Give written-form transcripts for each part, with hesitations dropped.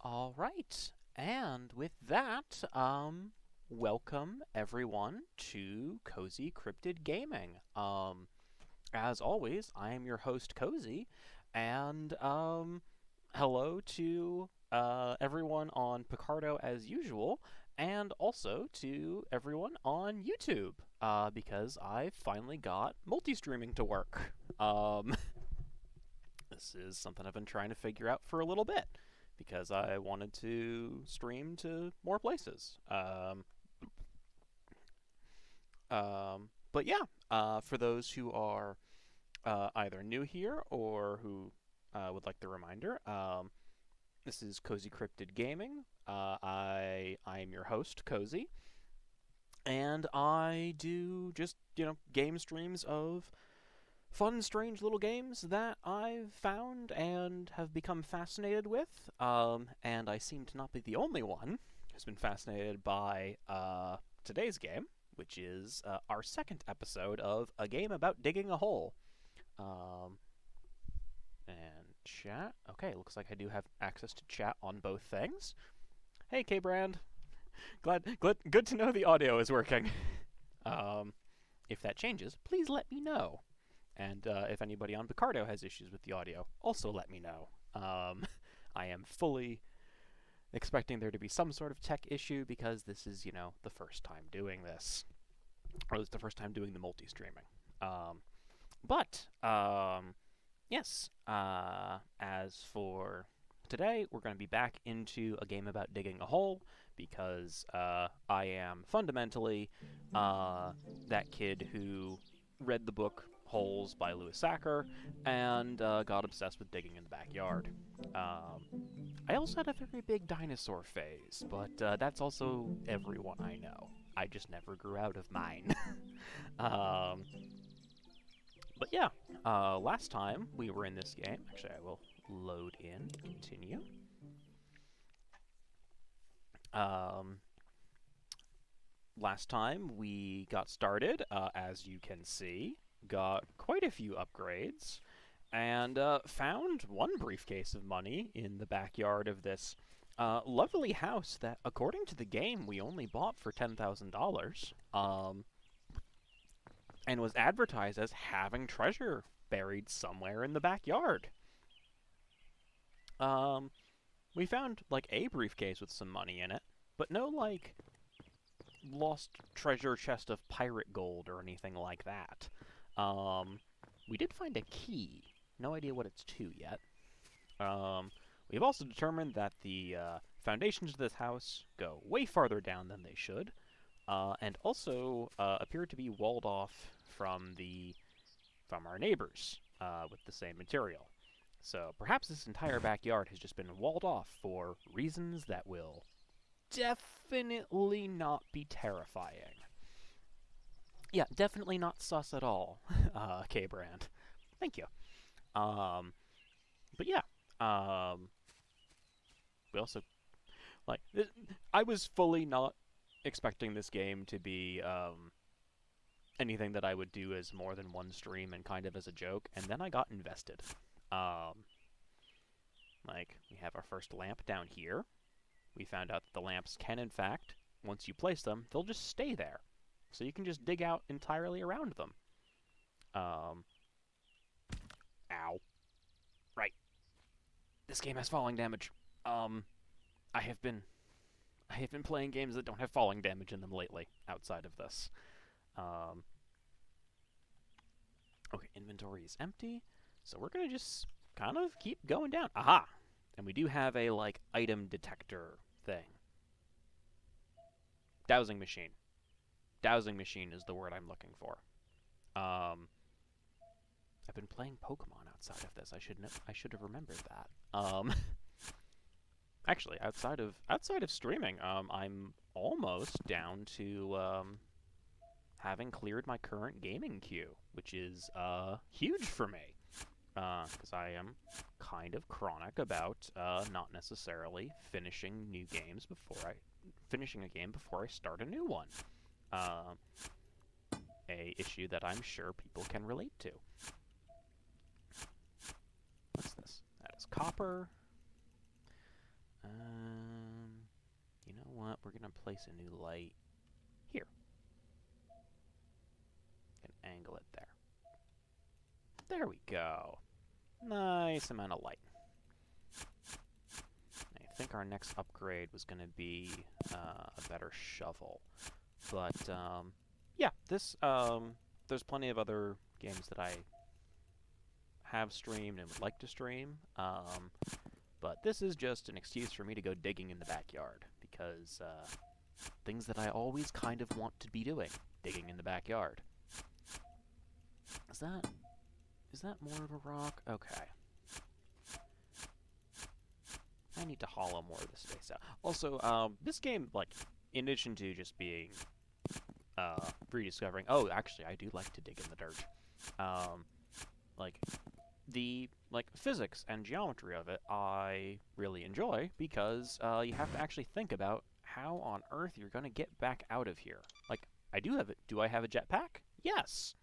All right. And with that, welcome everyone to CozyCryptidGaming. As always, I am your host, Cozy, and hello to everyone on Picardo as usual, and also to everyone on YouTube, because I finally got multi-streaming to work. This is something I've been trying to figure out for a little bit because I wanted to stream to more places. But yeah, for those who are either new here or who would like the reminder, this is Cozy Cryptid Gaming. I am your host, Cozy, and I do just game streams of fun, strange little games that I've found and have become fascinated with. And I seem to not be the only one who's been fascinated by today's game, which is our second episode of a game about digging a hole. And chat. Okay, looks like I do have access to chat on both things. Hey, K-Brand. Good to know the audio is working. If that changes, please let me know. And if anybody on Picardo has issues with the audio, also let me know. I am fully expecting there to be some sort of tech issue because this is, the first time doing this. Or it's the first time doing the multi-streaming. Yes, as for today, we're going to be back into a game about digging a hole because I am fundamentally that kid who read the book Holes by Lewis Sacker and got obsessed with digging in the backyard. I also had a very big dinosaur phase, but that's also everyone I know. I just never grew out of mine. But yeah, last time we were in this game, actually I will load in, continue. Last time we got started, as you can see, got quite a few upgrades, and found one briefcase of money in the backyard of this lovely house that, according to the game, we only bought for $10,000, and was advertised as having treasure buried somewhere in the backyard. We found, like, a briefcase with some money in it, but no, like, lost treasure chest of pirate gold or anything like that. We did find a key. No idea what it's to yet. We've also determined that the foundations of this house go way farther down than they should, and also appear to be walled off from our neighbors with the same material. So perhaps this entire backyard has just been walled off for reasons that will definitely not be terrifying. Yeah, definitely not sus at all, K-Brand. Thank you. But yeah, we also, like, I was fully not expecting this game to be anything that I would do as more than one stream and kind of as a joke, and then I got invested. Like, we have our first lamp down here. We found out that the lamps can, in fact, once you place them, they'll just stay there. So you can just dig out entirely around them. Ow. Right. This game has falling damage. I have been playing games that don't have falling damage in them lately, outside of this. Okay, inventory is empty, so we're gonna just kind of keep going down. Aha! And we do have a, like, item detector thing. Dowsing machine. Dowsing machine is the word I'm looking for. I've been playing Pokemon outside of this. I should have remembered that. Actually, outside of streaming, I'm almost down to having cleared my current gaming queue, which is huge for me. Because I am kind of chronic about not necessarily finishing a game before I start a new one. A issue that I'm sure people can relate to. What's this? That is copper. You know what? We're gonna place a new light here. And angle it there. There we go. Nice amount of light. I think our next upgrade was gonna be a better shovel. But, yeah, there's plenty of other games that I have streamed and would like to stream. But this is just an excuse for me to go digging in the backyard, because things that I always kind of want to be doing, digging in the backyard. Is that more of a rock? Okay. I need to hollow more of the space out. Also, this game, like, in addition to just being rediscovering. Oh, actually, I do like to dig in the dirt. Like the physics and geometry of it, I really enjoy, because you have to actually think about how on earth you're going to get back out of here. Like, I do have it. Do I have a jetpack? Yes.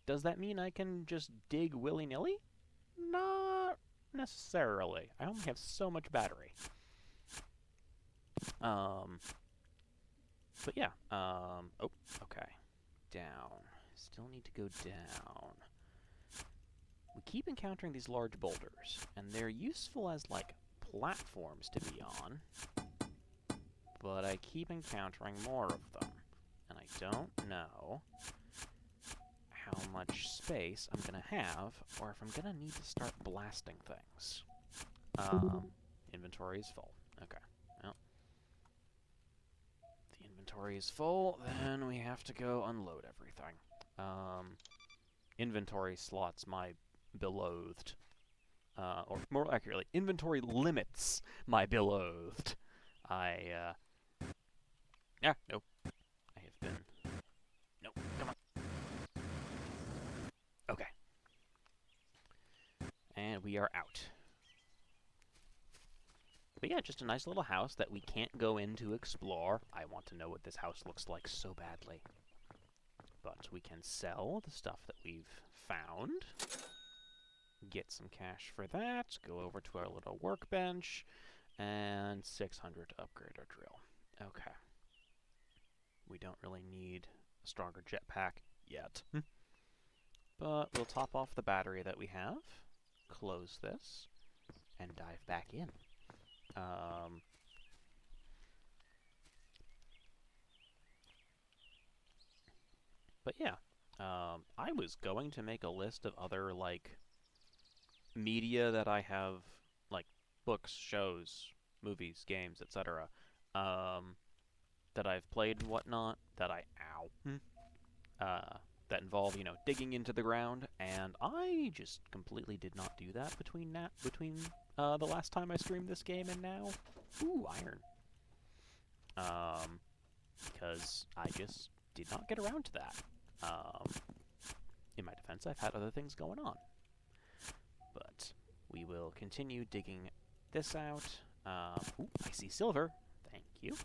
Does that mean I can just dig willy-nilly? Not necessarily. I only have so much battery. But yeah. Oh, okay. Down. Still need to go down. We keep encountering these large boulders, and they're useful as, like, platforms to be on, but I keep encountering more of them, and I don't know how much space I'm gonna have, or if I'm gonna need to start blasting things. Inventory is full. Okay. Well, if the inventory is full, then we have to go unload everything. Inventory slots my beloathed. Or more accurately, inventory limits my beloathed. Yeah, nope. I have been... Nope, come on. Okay. And we are out. But yeah, just a nice little house that we can't go in to explore. I want to know what this house looks like so badly. But we can sell the stuff that we've found. Get some cash for that. Go over to our little workbench. And 600 to upgrade our drill. Okay. We don't really need a stronger jetpack yet. But we'll top off the battery that we have. Close this. And dive back in. But yeah, I was going to make a list of other, like, media that I have, like, books, shows, movies, games, etc., that I've played and whatnot, that that involve, you know, digging into the ground, and I just completely did not do that between the last time I streamed this game and now. Ooh, iron. Because I just did not get around to that. In my defense, I've had other things going on. But we will continue digging this out. Ooh, I see silver. Thank you.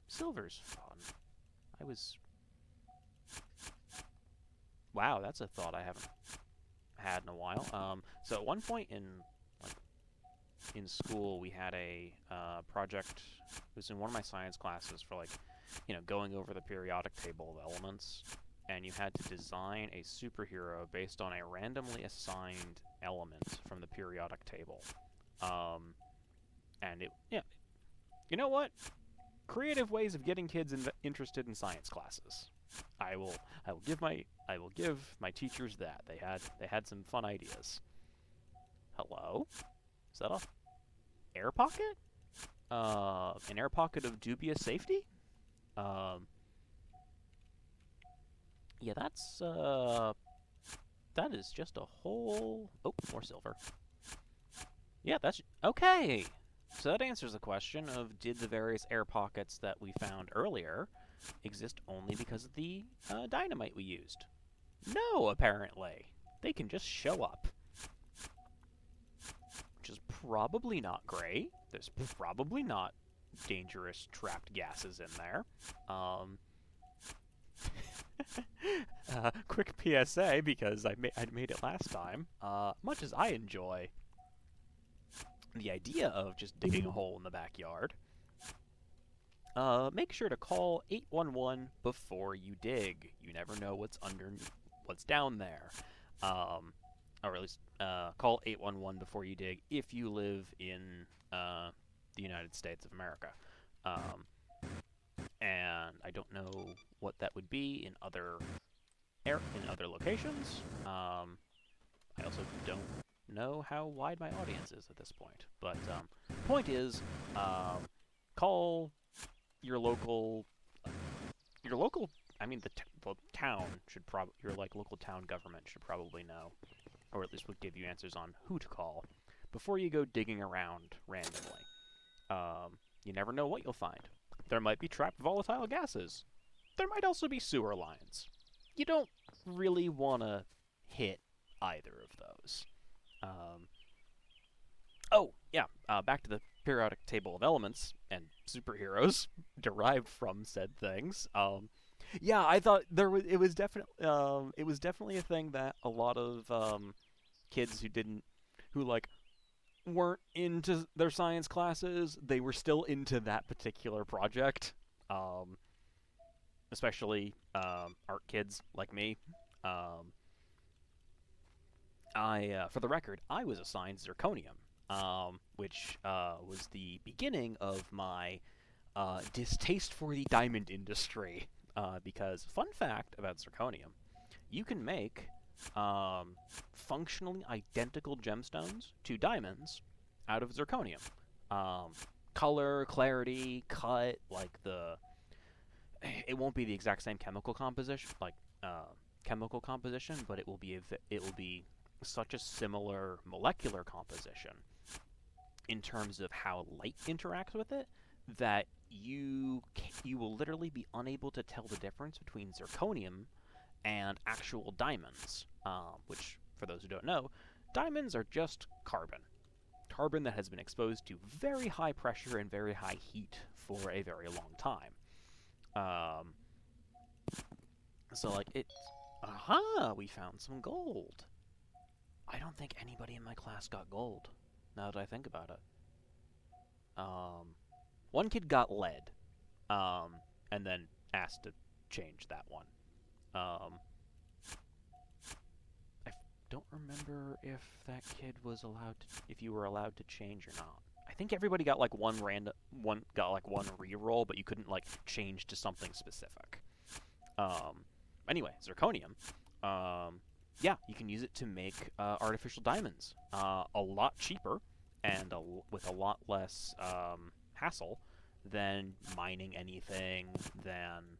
Silver's fun. Wow, that's a thought I haven't had in a while. So at one point in school, we had a project. It was in one of my science classes for, like, you know, going over the periodic table of elements, and you had to design a superhero based on a randomly assigned element from the periodic table. And yeah, you know what? Creative ways of getting kids interested in science classes. I will give my teachers that. They had some fun ideas. Hello? Is that a air pocket? An air pocket of dubious safety? Yeah, that is just a whole... Oh, more silver. Yeah, that's... Okay! So that answers the question of, did the various air pockets that we found earlier exist only because of the dynamite we used? No, apparently. They can just show up. Which is probably not great. There's probably not dangerous trapped gases in there. Quick PSA, because I made it last time. Much as I enjoy the idea of just digging a hole in the backyard, make sure to call 811 before you dig. You never know what's down there. Or at least call 811 before you dig if you live in the United States of America. And I don't know what that would be in other locations. I also don't know how wide my audience is at this point. But point is, call your local. I mean, the town should probably your local town government should probably know, or at least would give you answers on who to call before you go digging around randomly. You never know what you'll find. There might be trapped volatile gases. There might also be sewer lines. You don't really want to hit either of those. Back to the periodic table of elements and superheroes derived from said things. I thought it was definitely a thing that a lot of kids who weren't into their science classes, they were still into that particular project. Especially art kids like me. For the record, I was assigned zirconium, which was the beginning of my distaste for the diamond industry. Because, fun fact about zirconium, you can make functionally identical gemstones to diamonds out of zirconium. Color, clarity, cut, it won't be the exact same chemical composition, but it will be such a similar molecular composition in terms of how light interacts with it that you will literally be unable to tell the difference between zirconium and actual diamonds, which, for those who don't know, diamonds are just carbon that has been exposed to very high pressure and very high heat for a very long time. We found some gold. I don't think anybody in my class got gold, now that I think about it. One kid got lead, and then asked to change that one. I don't remember if that kid was if you were allowed to change or not. I think everybody got one reroll, but you couldn't change to something specific. Anyway, zirconium. You can use it to make artificial diamonds. A lot cheaper and with a lot less hassle than mining anything, than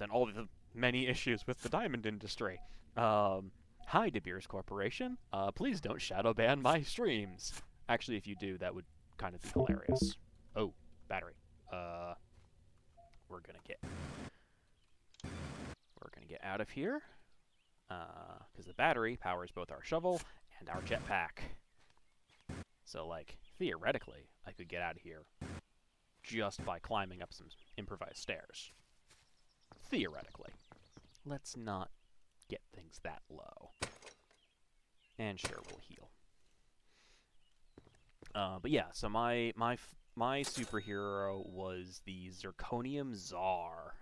all the many issues with the diamond industry. Hi, De Beers Corporation. Please don't shadow ban my streams. Actually, if you do, that would kind of be hilarious. Oh, battery. We're gonna get out of here. Because the battery powers both our shovel and our jetpack. So, theoretically, I could get out of here just by climbing up some improvised stairs. Theoretically. Let's not get things that low. And sure, we'll heal. So my superhero was the Zirconium Czar.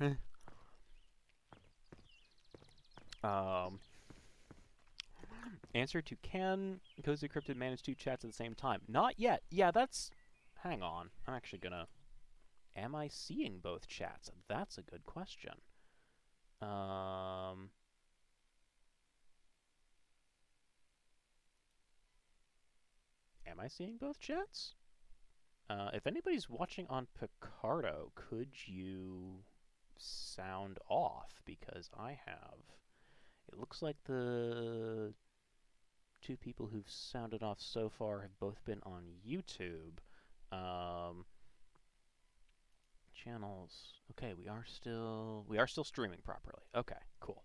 Answer to can CozyCryptid manage 2 chats at the same time? Not yet. Yeah, hang on. I'm actually gonna... Am I seeing both chats? That's a good question. Am I seeing both chats? If anybody's watching on Picardo, could you sound off? Because I have... It looks like the 2 people who've sounded off so far have both been on YouTube. Channels. Okay, we are still streaming properly. Okay, cool.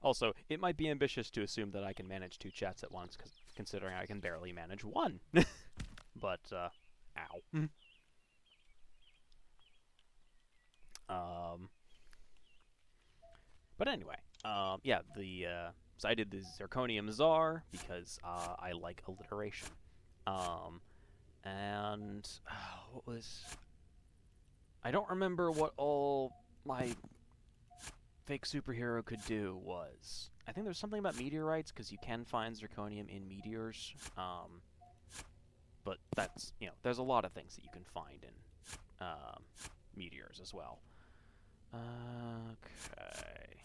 Also, it might be ambitious to assume that I can manage 2 chats at once, considering I can barely manage 1. But, ow. But anyway, so I did the Zirconium Czar because I like alliteration. Um, and what was... I don't remember what all my fake superhero could do was. I think there's something about meteorites, because you can find zirconium in meteors. But that's, there's a lot of things that you can find in meteors as well. Okay.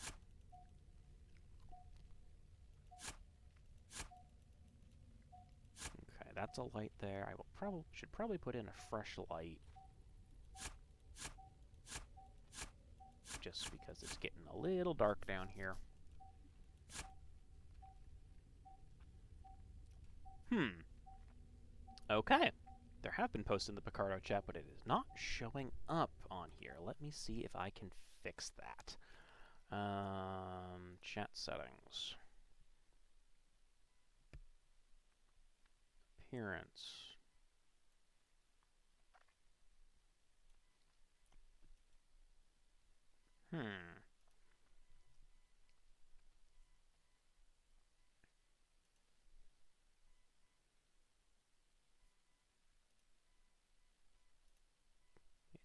Okay, that's a light there. I will should probably put in a fresh light, just because it's getting a little dark down here. Okay. There have been posts in the Picardo chat, but it is not showing up on here. Let me see if I can fix that. Chat settings. Appearance. It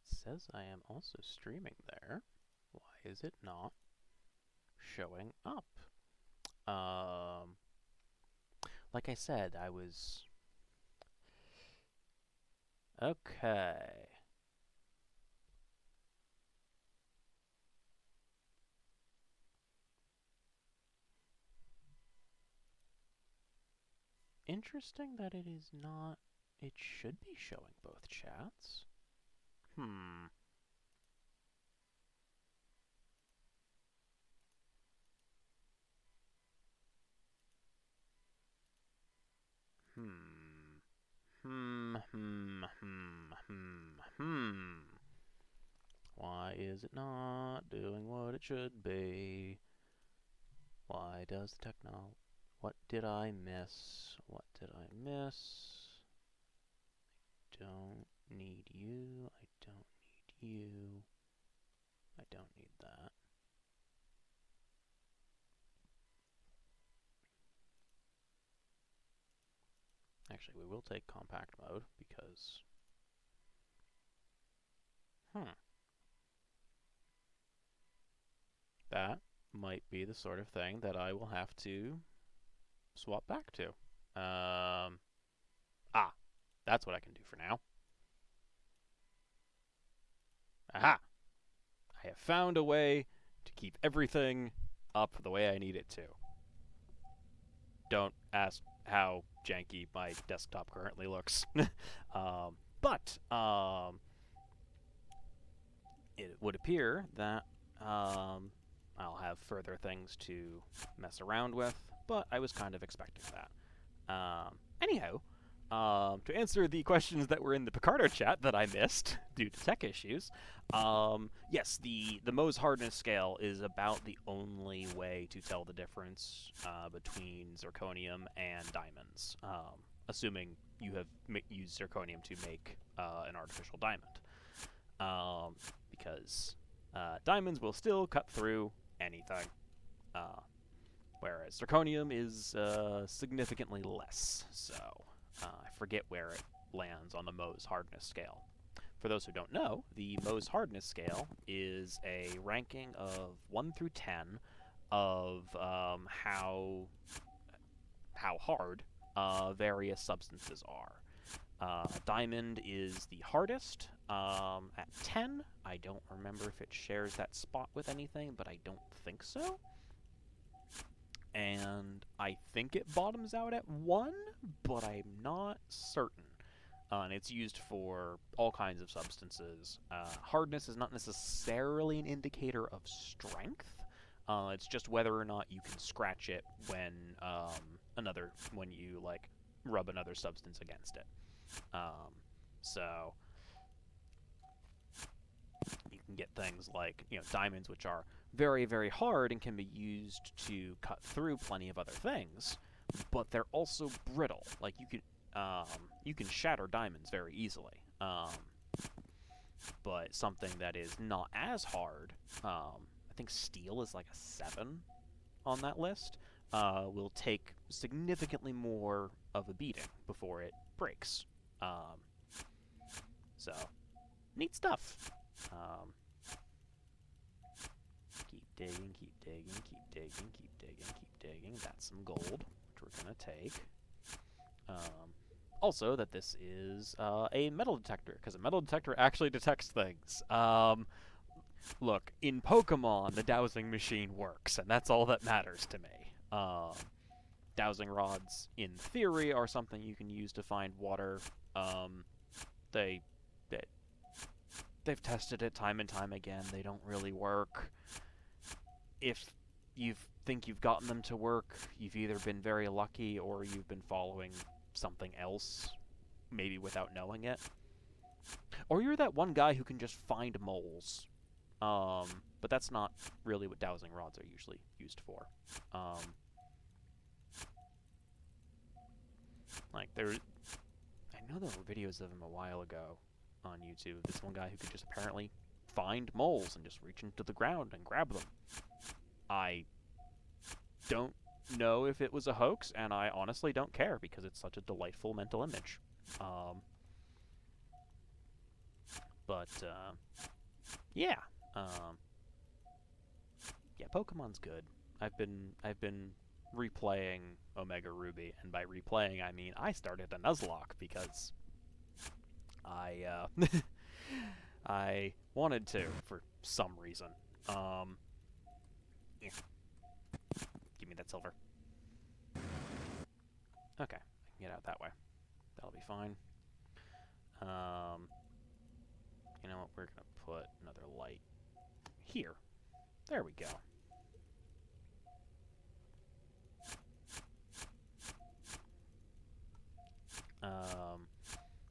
says I am also streaming there. Why is it not showing up? Like I said, I was... Okay. Interesting that it is not... It should be showing both chats. Why is it not doing what it should be? Why does the technology... What did I miss? What did I miss? I don't need you. I don't need you. I don't need that. Actually, we will take compact mode because... That might be the sort of thing that I will have to swap back to. That's what I can do for now. Aha! I have found a way to keep everything up the way I need it to. Don't ask how janky my desktop currently looks. But it would appear that I'll have further things to mess around with, but I was kind of expecting that. Anyhow, to answer the questions that were in the Picardo chat that I missed due to tech issues, yes, the Mohs hardness scale is about the only way to tell the difference between zirconium and diamonds, assuming you have used zirconium to make an artificial diamond. Because diamonds will still cut through anything, whereas zirconium is significantly less. So I forget where it lands on the Mohs hardness scale. For those who don't know, the Mohs hardness scale is a ranking of 1 through 10 of how hard various substances are. Diamond is the hardest at 10. I don't remember if it shares that spot with anything, but I don't think so. And I think it bottoms out at 1, but I'm not certain. And it's used for all kinds of substances. Hardness is not necessarily an indicator of strength. It's just whether or not you can scratch it when you like rub another substance against it. So you can get things like diamonds, which are very, very hard and can be used to cut through plenty of other things, but they're also brittle. Like you can shatter diamonds very easily. But something that is not as hard, I think steel is like a 7 on that list. will take significantly more of a beating before it breaks. So, neat stuff. Keep digging, keep digging, keep digging, keep digging, keep digging. That's some gold, which we're going to take. Also, that this is a metal detector, because a metal detector actually detects things. Look, in Pokemon, the dowsing machine works, and that's all that matters to me. Dowsing rods, in theory, are something you can use to find water. They've tested it time and time again. They don't really work. If you think you've gotten them to work, you've either been very lucky or you've been following something else, maybe without knowing it. Or you're that one guy who can just find moles. But that's not really what dowsing rods are usually used for. Like, I know there were videos of him a while ago on YouTube. This one guy who could just apparently find moles and just reach into the ground and grab them. I don't know if it was a hoax, and I honestly don't care because it's such a delightful mental image. Yeah. Yeah, Pokemon's good. I've been replaying Omega Ruby, and by replaying I mean I started a Nuzlocke because I I wanted to for some reason. Yeah. Give me that silver. Okay, I can get out that way. That'll be fine. You know what? We're gonna put another light here. There we go.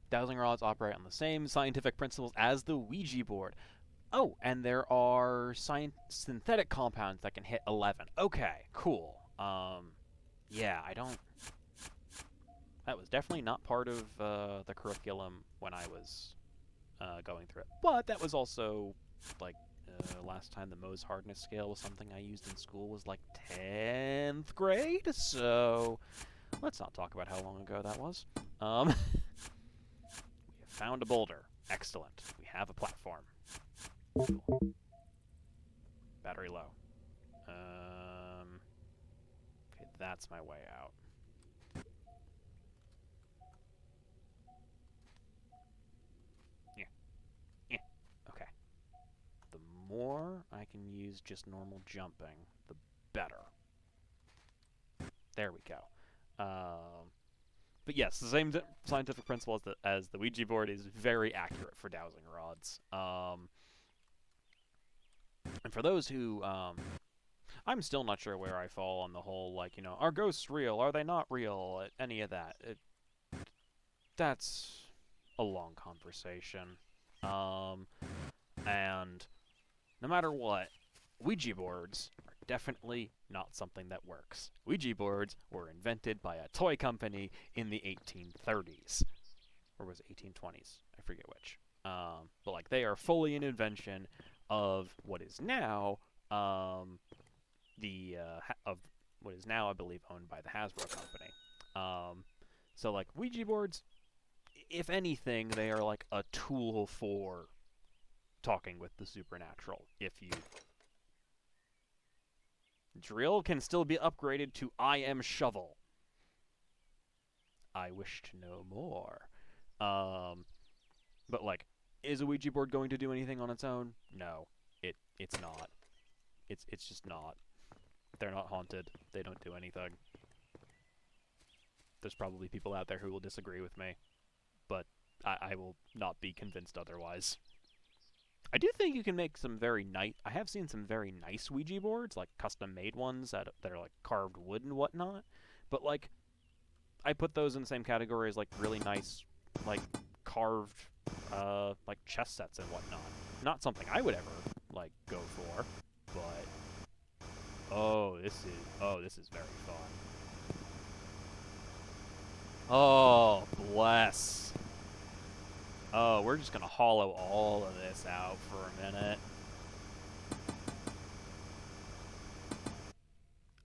Dowsing rods operate on the same scientific principles as the Ouija board. Oh, and there are synthetic compounds that can hit 11. Okay, cool. Yeah, I don't... That was definitely not part of the curriculum when I was going through it. But that was also, like, last time the Mohs hardness scale was something I used in school was, like, 10th grade, so let's not talk about how long ago that was. We have found a boulder. Excellent. We have a platform. Cool. Battery low. Okay, that's my way out. Yeah. Okay. The more I can use just normal jumping, the better. There we go. But yes, the same scientific principle as the Ouija board is very accurate for dowsing rods. And for those who, I'm still not sure where I fall on the whole, like, you know, are ghosts real? Are they not real? Any of that. That's a long conversation. And no matter what, Ouija boards are definitely not something that works. Ouija boards were invented by a toy company in the 1830s. Or was it 1820s? I forget which. But, like, they are fully an invention of what is now, of what is now, I believe, owned by the Hasbro company. So, like, Ouija boards, if anything, they are like a tool for talking with the supernatural. If you... Drill can still be upgraded to I am shovel. I wish to know more. But, like, is a Ouija board going to do anything on its own? No. It's not. It's just not. They're not haunted. They don't do anything. There's probably people out there who will disagree with me, but I will not be convinced otherwise. I do think you can make some very nice... I have seen some very nice Ouija boards, like custom-made ones that are, like, carved wood and whatnot. But, like, I put those in the same category as, like, really nice, like, carved, like, chess sets and whatnot. Not something I would ever, like, go for, but... Oh, this is very fun. Oh, bless. Oh, we're just gonna hollow all of this out for a minute.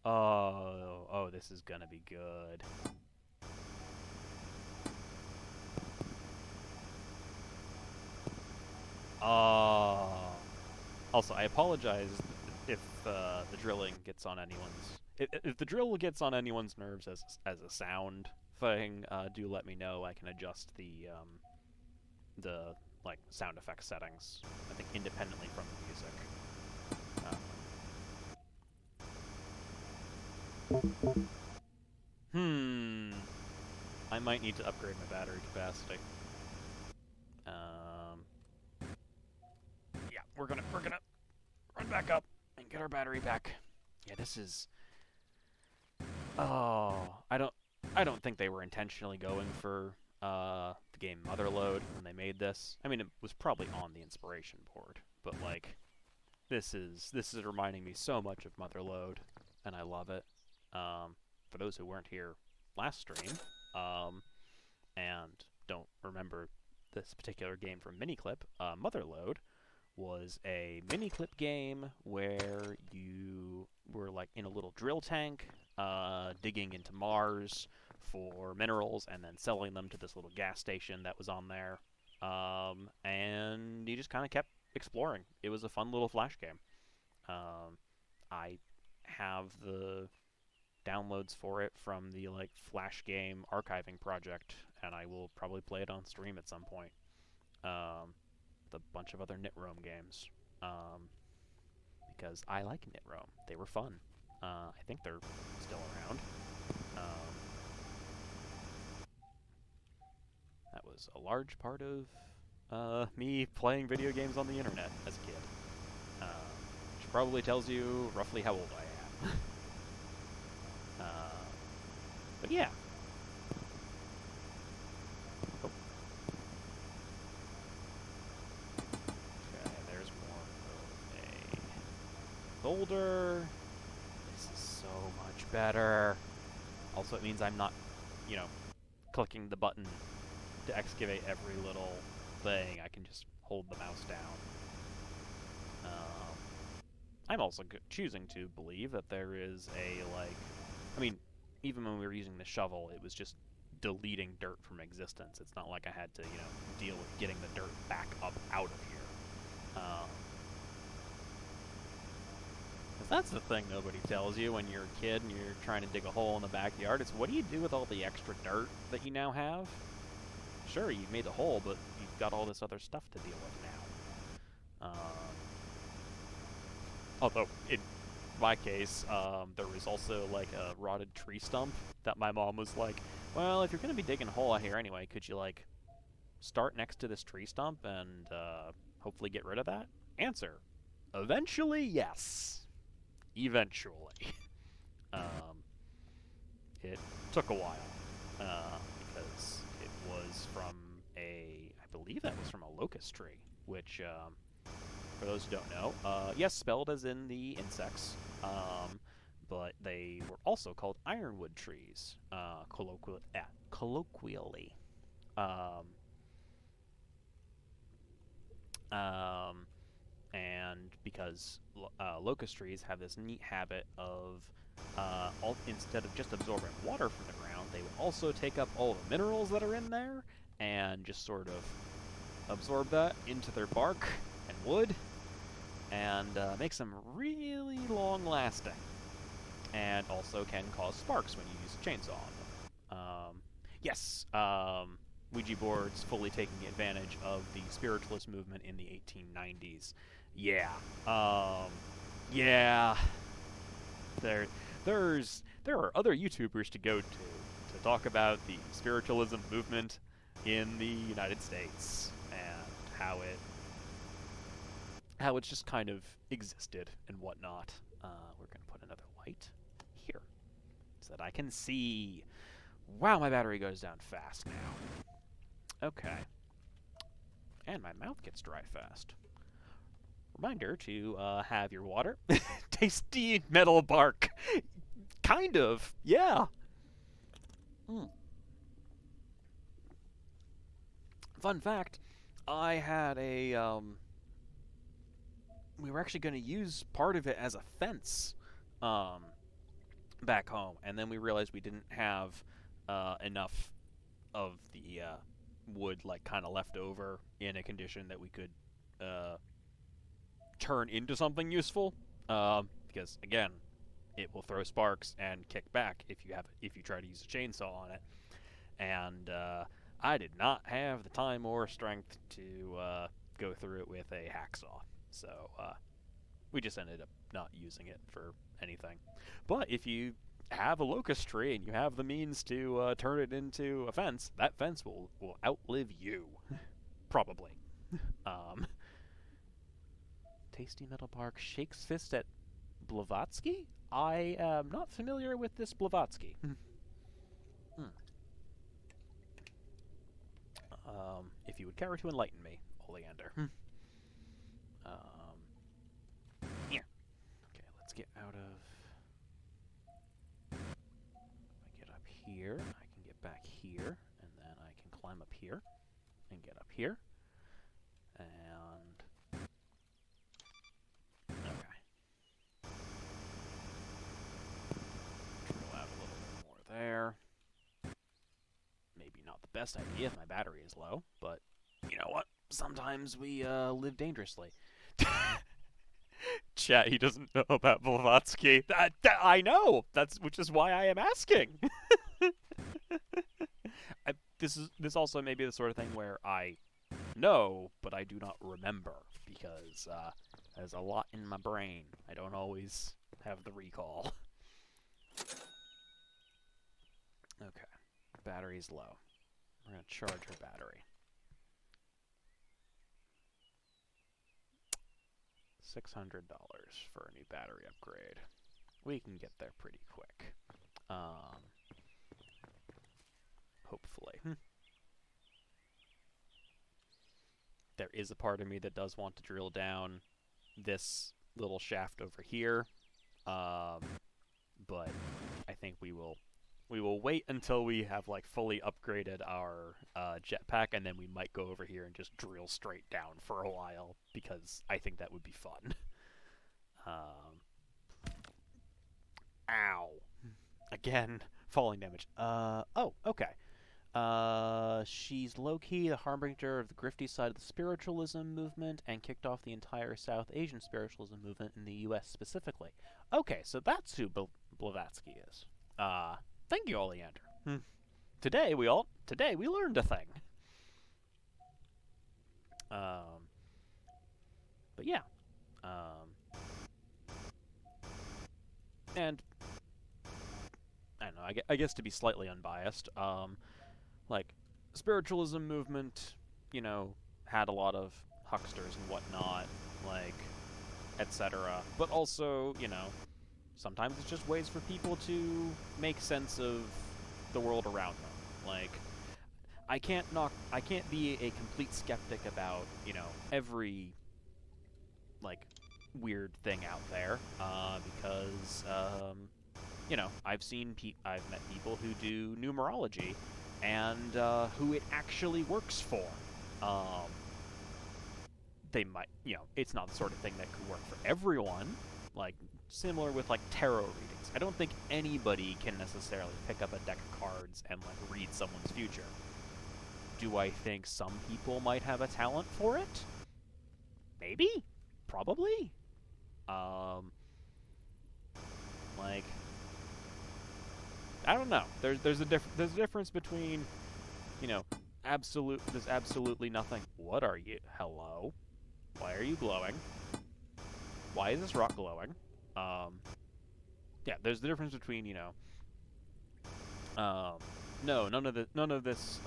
Oh, this is gonna be good. Also, I apologize if the drilling gets on anyone's... If the drill gets on anyone's nerves as a sound thing, do let me know. I can adjust the like sound effect settings, I think, independently from the music. I might need to upgrade my battery capacity. Yeah, we're gonna run back up and get our battery back. Yeah, this is... Oh, I don't think they were intentionally going for the game Motherload when they made this. I mean, it was probably on the inspiration board, but like, this is reminding me so much of Motherload, and I love it. For those who weren't here last stream, and don't remember this particular game from Miniclip, Motherload was a Miniclip game where you were like in a little drill tank, digging into Mars for minerals and then selling them to this little gas station that was on there. And you just kind of kept exploring. It was a fun little flash game. I have the downloads for it from the like flash game archiving project, and I will probably play it on stream at some point. With a bunch of other KnitRome games, because I like KnitRome. They were fun. I think they're still around. That was a large part of me playing video games on the internet as a kid. Which probably tells you roughly how old I am. But yeah. Oh. Okay, there's more of a boulder. This is so much better. Also, it means I'm not, you know, clicking the button to excavate every little thing. I can just hold the mouse down. I'm also choosing to believe that there is a, like... I mean, even when we were using the shovel, it was just deleting dirt from existence. It's not like I had to, you know, deal with getting the dirt back up out of here. Because that's the thing nobody tells you when you're a kid and you're trying to dig a hole in the backyard. It's what do you do with all the extra dirt that you now have? Sure, you made the hole, but you've got all this other stuff to deal with now. Although, in my case, there was also, like, a rotted tree stump that my mom was like, well, if you're going to be digging a hole out here anyway, could you, like, start next to this tree stump and hopefully get rid of that? Answer: eventually, yes. Eventually. It took a while, because it was from I believe that was from a locust tree, which, for those who don't know, yes, spelled as in the insects, but they were also called ironwood trees, colloquially. And because locust trees have this neat habit of, instead of just absorbing water from the ground, they will also take up all the minerals that are in there and just sort of absorb that into their bark and wood, and makes them really long-lasting, and also can cause sparks when you use a chainsaw on them. Yes, Ouija boards fully taking advantage of the spiritualist movement in the 1890s. Yeah. Yeah. There are other YouTubers to go to talk about the spiritualism movement in the United States and how it's just kind of existed and whatnot. We're going to put another light here so that I can see. Wow, my battery goes down fast now. Okay. And my mouth gets dry fast. Reminder to have your water. Tasty metal bark. Kind of, yeah. Fun fact, I had a, we were actually going to use part of it as a fence back home, and then we realized we didn't have enough of the wood like kind of left over in a condition that we could turn into something useful. Because again, it will throw sparks and kick back if you try to use a chainsaw on it. And I did not have the time or strength to go through it with a hacksaw, so we just ended up not using it for anything. But if you have a locust tree and you have the means to turn it into a fence, that fence will outlive you. Probably. Tasty Metal Bark shakes fist at Blavatsky? I am not familiar with this Blavatsky. If you would care to enlighten me, Oleander. Here. Okay, let's get out of... If I get up here, I can get back here, and then I can climb up here, and get up here, and... Okay. Drill out a little bit more there. Maybe not the best idea if my battery is low, but you know what? Sometimes we live dangerously. Chat, he doesn't know about Blavatsky. I know. Which is why I am asking. This also may be the sort of thing where I know, but I do not remember because there's a lot in my brain. I don't always have the recall. Okay, battery's low. We're gonna charge her battery. $600 for a new battery upgrade. We can get there pretty quick. Hopefully. There is a part of me that does want to drill down this little shaft over here. But I think we will wait until we have like fully upgraded our jetpack, and then we might go over here and just drill straight down for a while, because I think that would be fun. Ow. Again, falling damage. Oh, okay. She's low-key the harbinger of the grifty side of the spiritualism movement and kicked off the entire South Asian spiritualism movement in the U.S. specifically. Okay, so that's who Blavatsky is. Thank you, Oleander. Today we learned a thing. But yeah. And I don't know, I guess to be slightly unbiased, like, spiritualism movement, you know, had a lot of hucksters and whatnot, like, etc. But also, you know, sometimes it's just ways for people to make sense of the world around them. Like, I can't be a complete skeptic about, you know, every, like, weird thing out there, because, you know, I've met people who do numerology, and who it actually works for. They might, you know, it's not the sort of thing that could work for everyone, like, similar with, like, tarot readings. I don't think anybody can necessarily pick up a deck of cards and, like, read someone's future. Do I think some people might have a talent for it? Maybe? Probably? Like, I don't know. There's a difference between, you know, there's absolutely nothing. What are you? Hello? Why are you glowing? Why is this rock glowing? Yeah, there's the difference between, you know, no, none of this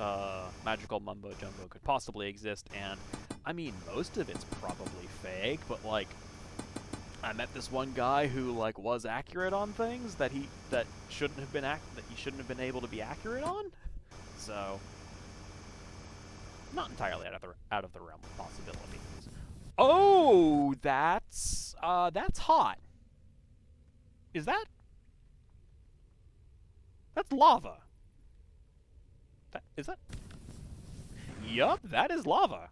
magical mumbo jumbo could possibly exist, and I mean, most of it's probably fake, but like, I met this one guy who like was accurate on things that he shouldn't have been able to be accurate on. So, not entirely out of the realm of possibilities. Oh, that's hot. Is that? That's lava. Is that? Yup, that is lava.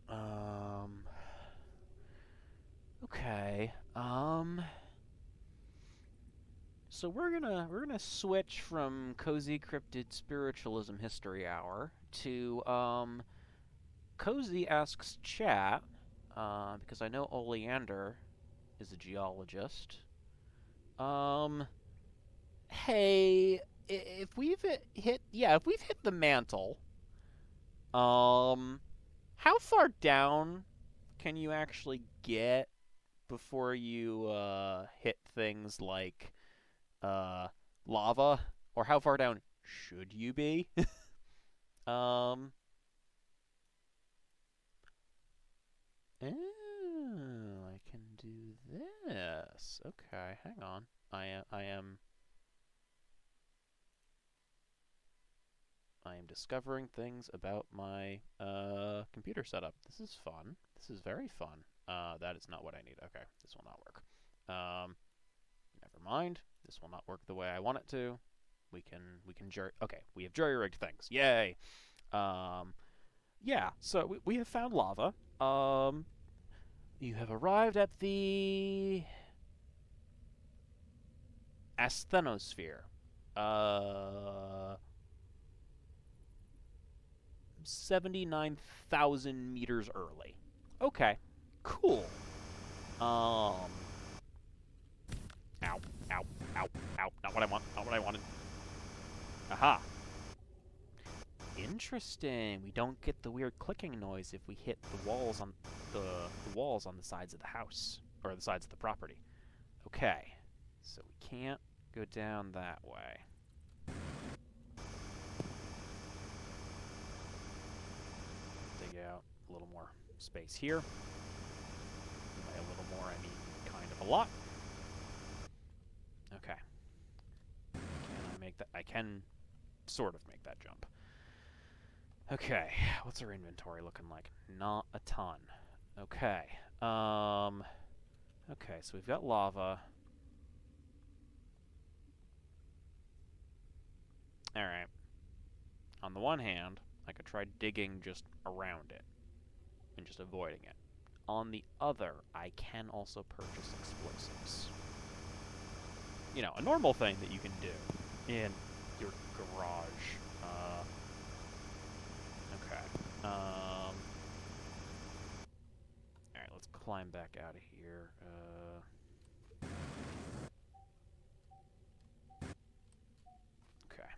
Um. Okay. So we're gonna switch from Cozy Cryptid Spiritualism History Hour to Cozy asks chat, because I know Oleander is a geologist. Um, hey, if we've if we've hit the mantle, how far down can you actually get before you hit things like uh lava, or how far down should you be? um, oh, I can do this. Okay, hang on. I am discovering things about my computer setup. This is fun. This is very fun. That is not what I need. Okay, this will not work. Never mind. This will not work the way I want it to. We can jury. Okay, we have jury rigged things. Yay. Um, yeah. So we have found lava. You have arrived at the asthenosphere. Uh, 79,000 meters early. Okay, cool. Ow, ow, ow, ow. Not what I want. Not what I wanted. Aha. Interesting. We don't get the weird clicking noise if we hit the walls on the walls on the sides of the house or the sides of the property. Okay, so we can't go down that way. Dig out a little more space here. By a little more, I mean kind of a lot. Okay. Can I make that? I can sort of make that jump. Okay, what's our inventory looking like? Not a ton. Okay. Okay, so we've got lava. Alright. On the one hand, I could try digging just around it and just avoiding it. On the other, I can also purchase explosives. You know, a normal thing that you can do in your garage. Okay. Alright, let's climb back out of here. Okay.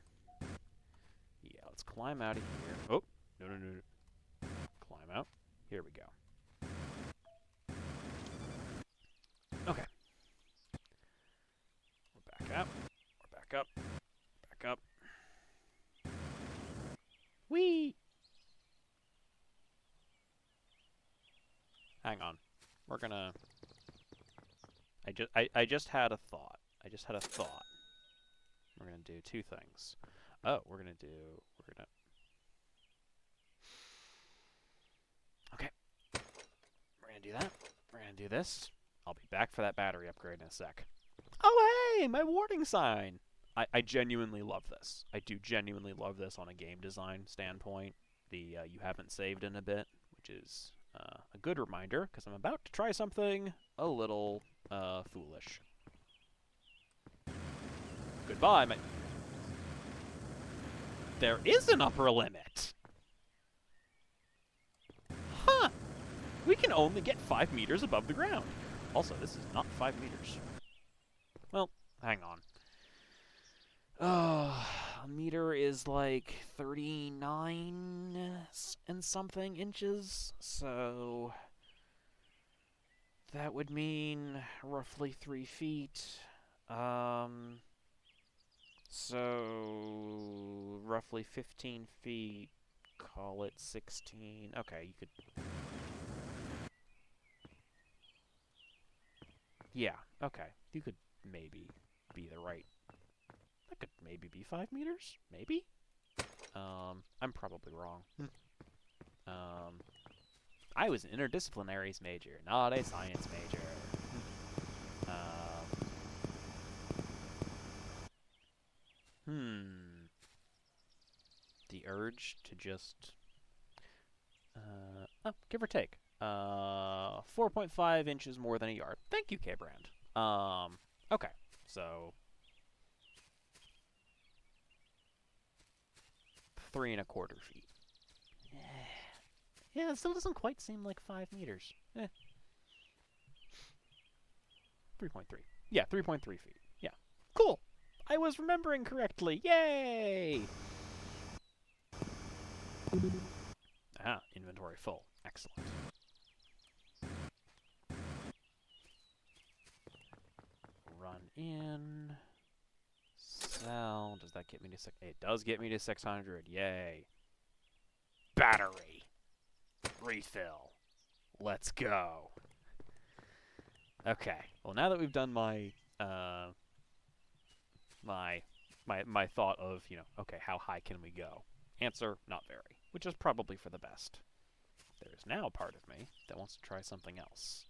Yeah, let's climb out of here. Oh, no, no, no, no. Climb out. Here we go. Okay. We're back up. We're back up. Back up. Whee! Hang on. We're gonna... I just had a thought. I just had a thought. We're gonna do two things. Oh, we're gonna... Okay. We're gonna do that. We're gonna do this. I'll be back for that battery upgrade in a sec. Oh, hey! My warning sign! I genuinely love this. I do genuinely love this on a game design standpoint. The you haven't saved in a bit, which is a good reminder, because I'm about to try something a little foolish. Goodbye, my... There is an upper limit! Huh! We can only get 5 meters above the ground. Also, this is not 5 meters. Well, hang on. A meter is like 39 and something inches, so that would mean roughly 3 feet. So roughly 15 feet, call it 16. Okay, you could... Yeah, okay. You could maybe be the right... That could maybe be 5 meters? Maybe? I'm probably wrong. I was an interdisciplinaries major, not a science major. The urge to just... give or take. 4.5 inches more than a yard. Thank you, K-Brand. Okay, so 3¼ feet. Yeah, it still doesn't quite seem like 5 meters. 3.3. Yeah, 3.3 feet. Yeah. Cool. I was remembering correctly. Yay! Ah, inventory full. Excellent. Run in. Sell. Does that get me to 6? It does get me to 600. Yay. Battery. Refill. Let's go. Okay. Well, now that we've done my my thought of, you know, okay, how high can we go? Answer, not very, which is probably for the best. There's now a part of me that wants to try something else.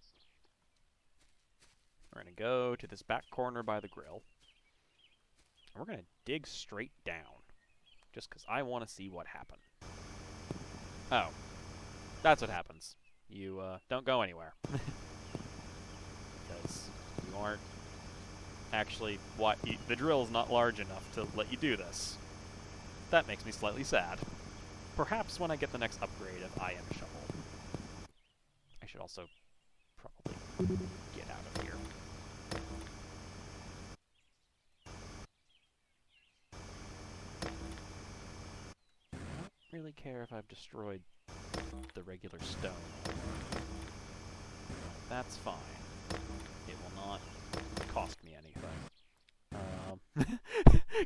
We're going to go to this back corner by the grill. And we're going to dig straight down, just because I want to see what happened. Oh, that's what happens. You don't go anywhere. Because you aren't actually... the drill's not large enough to let you do this. That makes me slightly sad. Perhaps when I get the next upgrade of IM Shovel. I should also probably get out of here. I don't really care if I've destroyed the regular stone. That's fine. It will not cost me anything.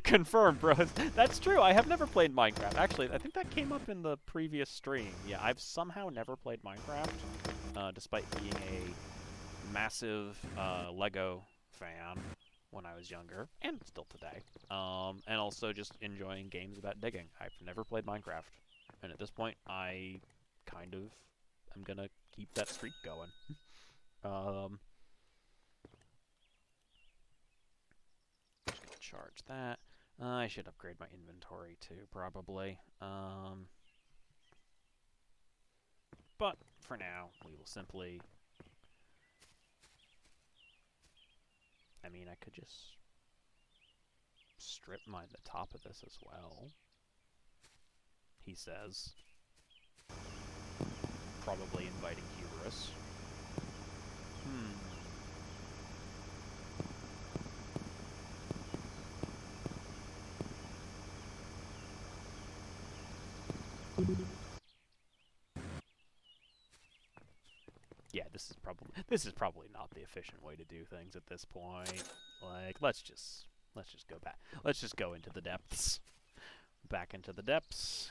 Confirmed, bros. That's true. I have never played Minecraft. Actually, I think that came up in the previous stream. Yeah, I've somehow never played Minecraft, despite being a massive Lego fan when I was younger, and still today. And also just enjoying games about digging. I've never played Minecraft. And at this point, I kind of am gonna keep that streak going. Just gonna charge that. I should upgrade my inventory too, probably. But for now, we will simply... I mean, I could just strip mine the top of this as well. He says. Probably inviting hubris. Yeah, this is probably not the efficient way to do things at this point. Like, let's just go back. Let's just go into the depths. Back into the depths.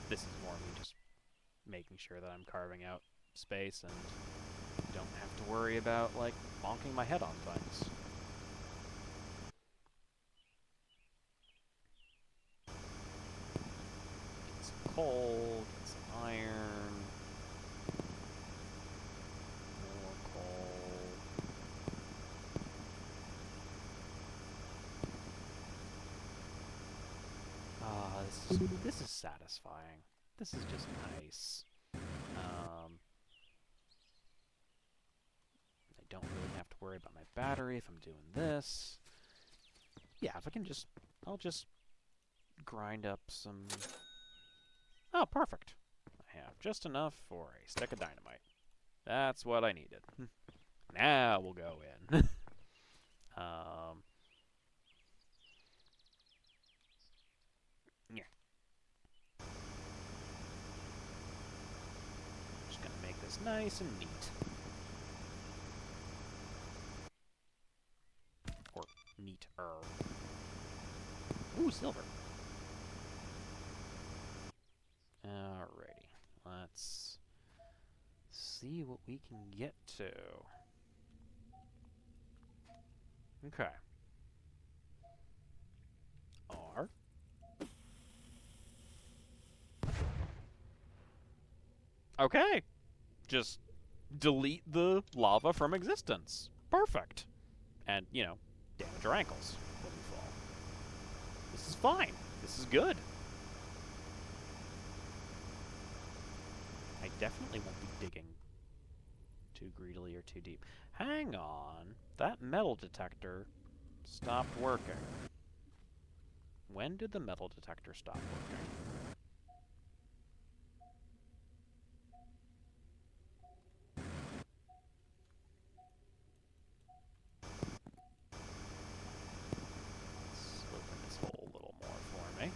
This is more me just making sure that I'm carving out space and don't have to worry about, like, bonking my head on things. Get some coal, get some iron. More coal. Ah, this is satisfying. This is just nice. I don't really have to worry about my battery if I'm doing this. Yeah, if I can just... I'll just grind up some... Oh, perfect. I have just enough for a stick of dynamite. That's what I needed. Now we'll go in. Yeah. Just gonna make this nice and neat. Or neater. Ooh, silver. Alrighty. Let's see what we can get to. Okay. R. Okay. Just delete the lava from existence. Perfect. And, you know, damage our ankles when we fall. This is fine. This is good. I definitely won't be digging too greedily or too deep. Hang on. That metal detector stopped working. When did the metal detector stop working? Let's open this hole a little more for me.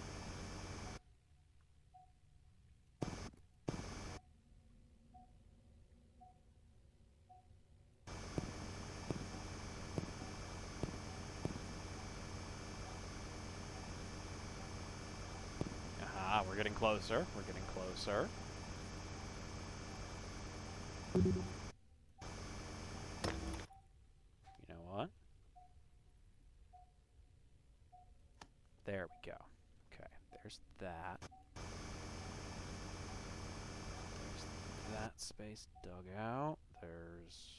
Aha, we're getting closer. We're getting closer. You know what? There we go. Okay, there's that. There's that space dug out. There's...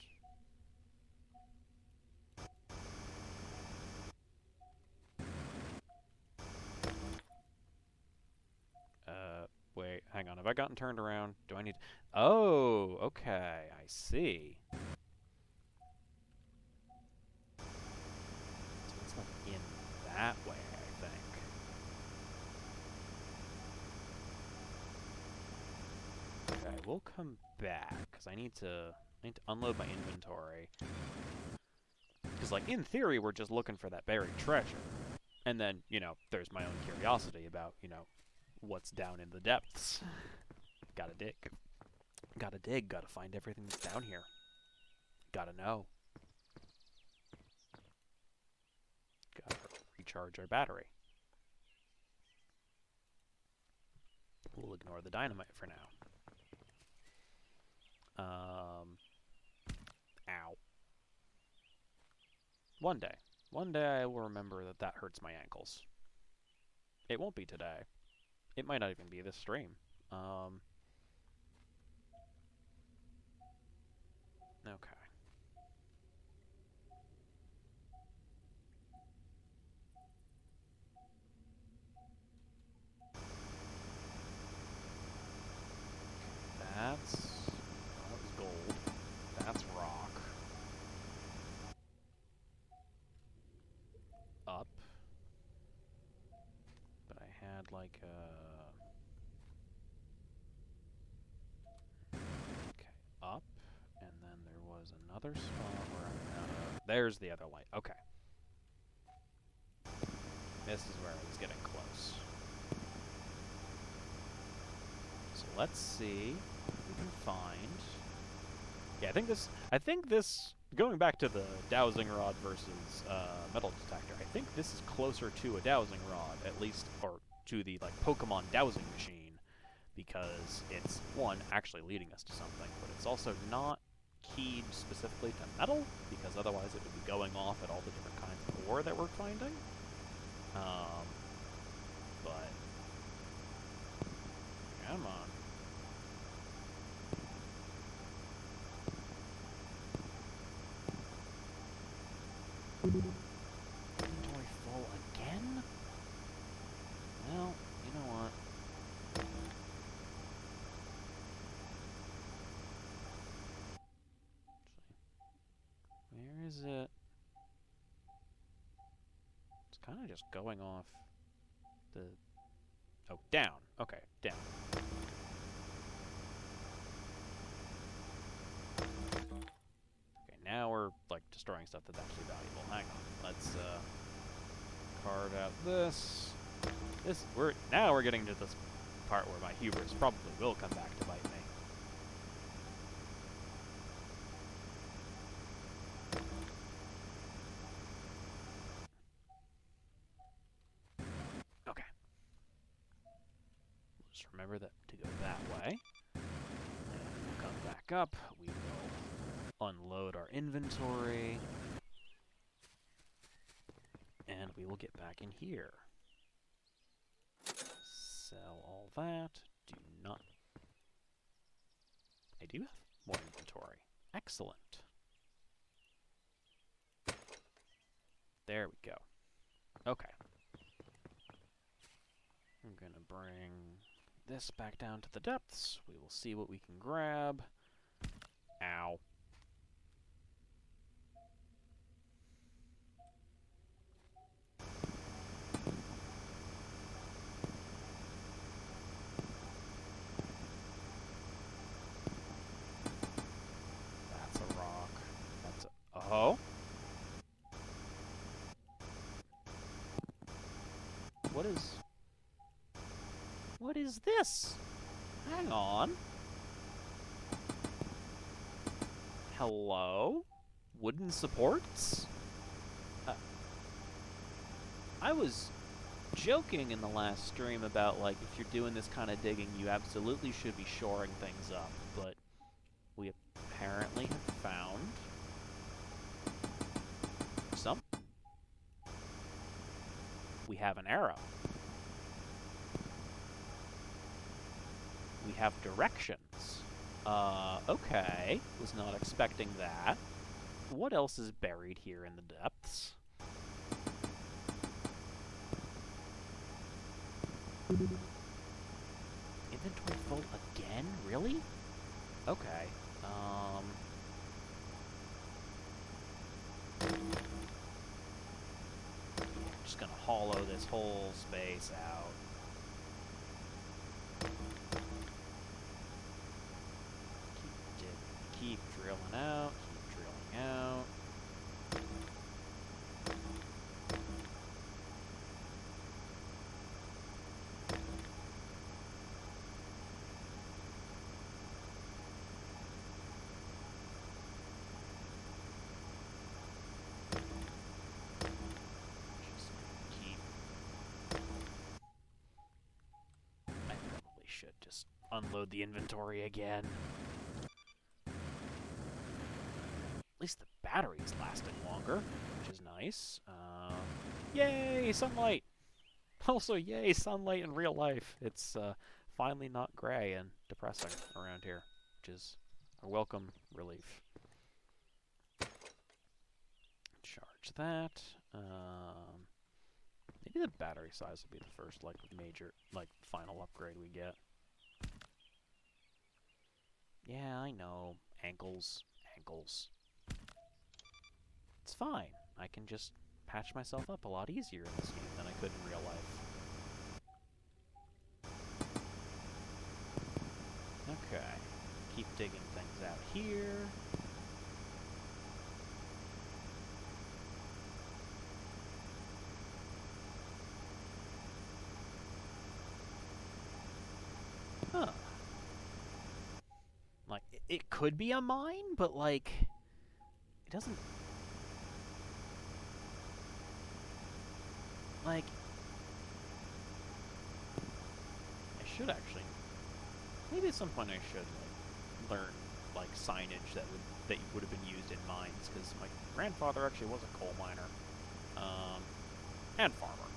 wait, hang on. Have I gotten turned around? Do I need... Oh, okay, I see. So it's like in that way, I think. Okay, we'll come back, because I need to unload my inventory. Because, like, in theory, we're just looking for that buried treasure. And then, you know, there's my own curiosity about, you know, what's down in the depths. Gotta dig. Gotta dig. Gotta find everything that's down here. Gotta know. Gotta recharge our battery. We'll ignore the dynamite for now. Ow. One day I will remember that that hurts my ankles. It won't be today. It might not even be this stream. Okay. That's... well, that was gold. That's rock. Up. But I had like a... okay, up. And then there was another spot where I had a... there's the other light. Okay. This is where I was getting close. So let's see what we can find. Yeah, I think this, going back to the dowsing rod versus metal detector, I think this is closer to a dowsing rod, at least, or to the, like, Pokemon dowsing machine, because it's, one, actually leading us to something, but it's also not keyed specifically to metal, because otherwise it would be going off at all the different kinds of ore that we're finding. But, come on. Inventory full again? Well, you know what? Where is it? It's kind of just going off the... oh, down. Okay, down. Okay, now we're, like, destroying stuff that's actually valuable. Hang on. Let's, carve out this. Now we're getting to this part where my hubris probably will come back to bite me. Okay. Just remember that to go that way. And we'll come back up. We will unload our inventory. And we will get back in here. Sell all that. Do not... I do have more inventory. Excellent. There we go. Okay. I'm gonna bring this back down to the depths. We will see what we can grab. Ow. That's a rock. That's a... Oh? What is... What is this? Hang on. Hello? Wooden supports? I was joking in the last stream about, like, if you're doing this kind of digging, you absolutely should be shoring things up, but we apparently have found some. We have an arrow. We have directions. Okay. Was not expecting that. What else is buried here in the depths? Inventory full again? Really? Okay. I'm just gonna hollow this whole space out. Keep drilling out. Keep drilling out. I probably should just unload the inventory again. At least the battery's lasting longer, which is nice. Yay, sunlight! Also, yay, sunlight in real life. It's finally not gray and depressing around here, which is a welcome relief. Charge that. Maybe the battery size will be the first, like, major, like, final upgrade we get. Yeah, I know. Ankles. Ankles. It's fine. I can just patch myself up a lot easier in this game than I could in real life. Okay. Keep digging things out here. Huh. Like, it could be a mine, but, like, it doesn't... Like, I should actually... Maybe at some point I should, like, learn, like, signage that would have been used in mines, because my grandfather actually was a coal miner. And farmer.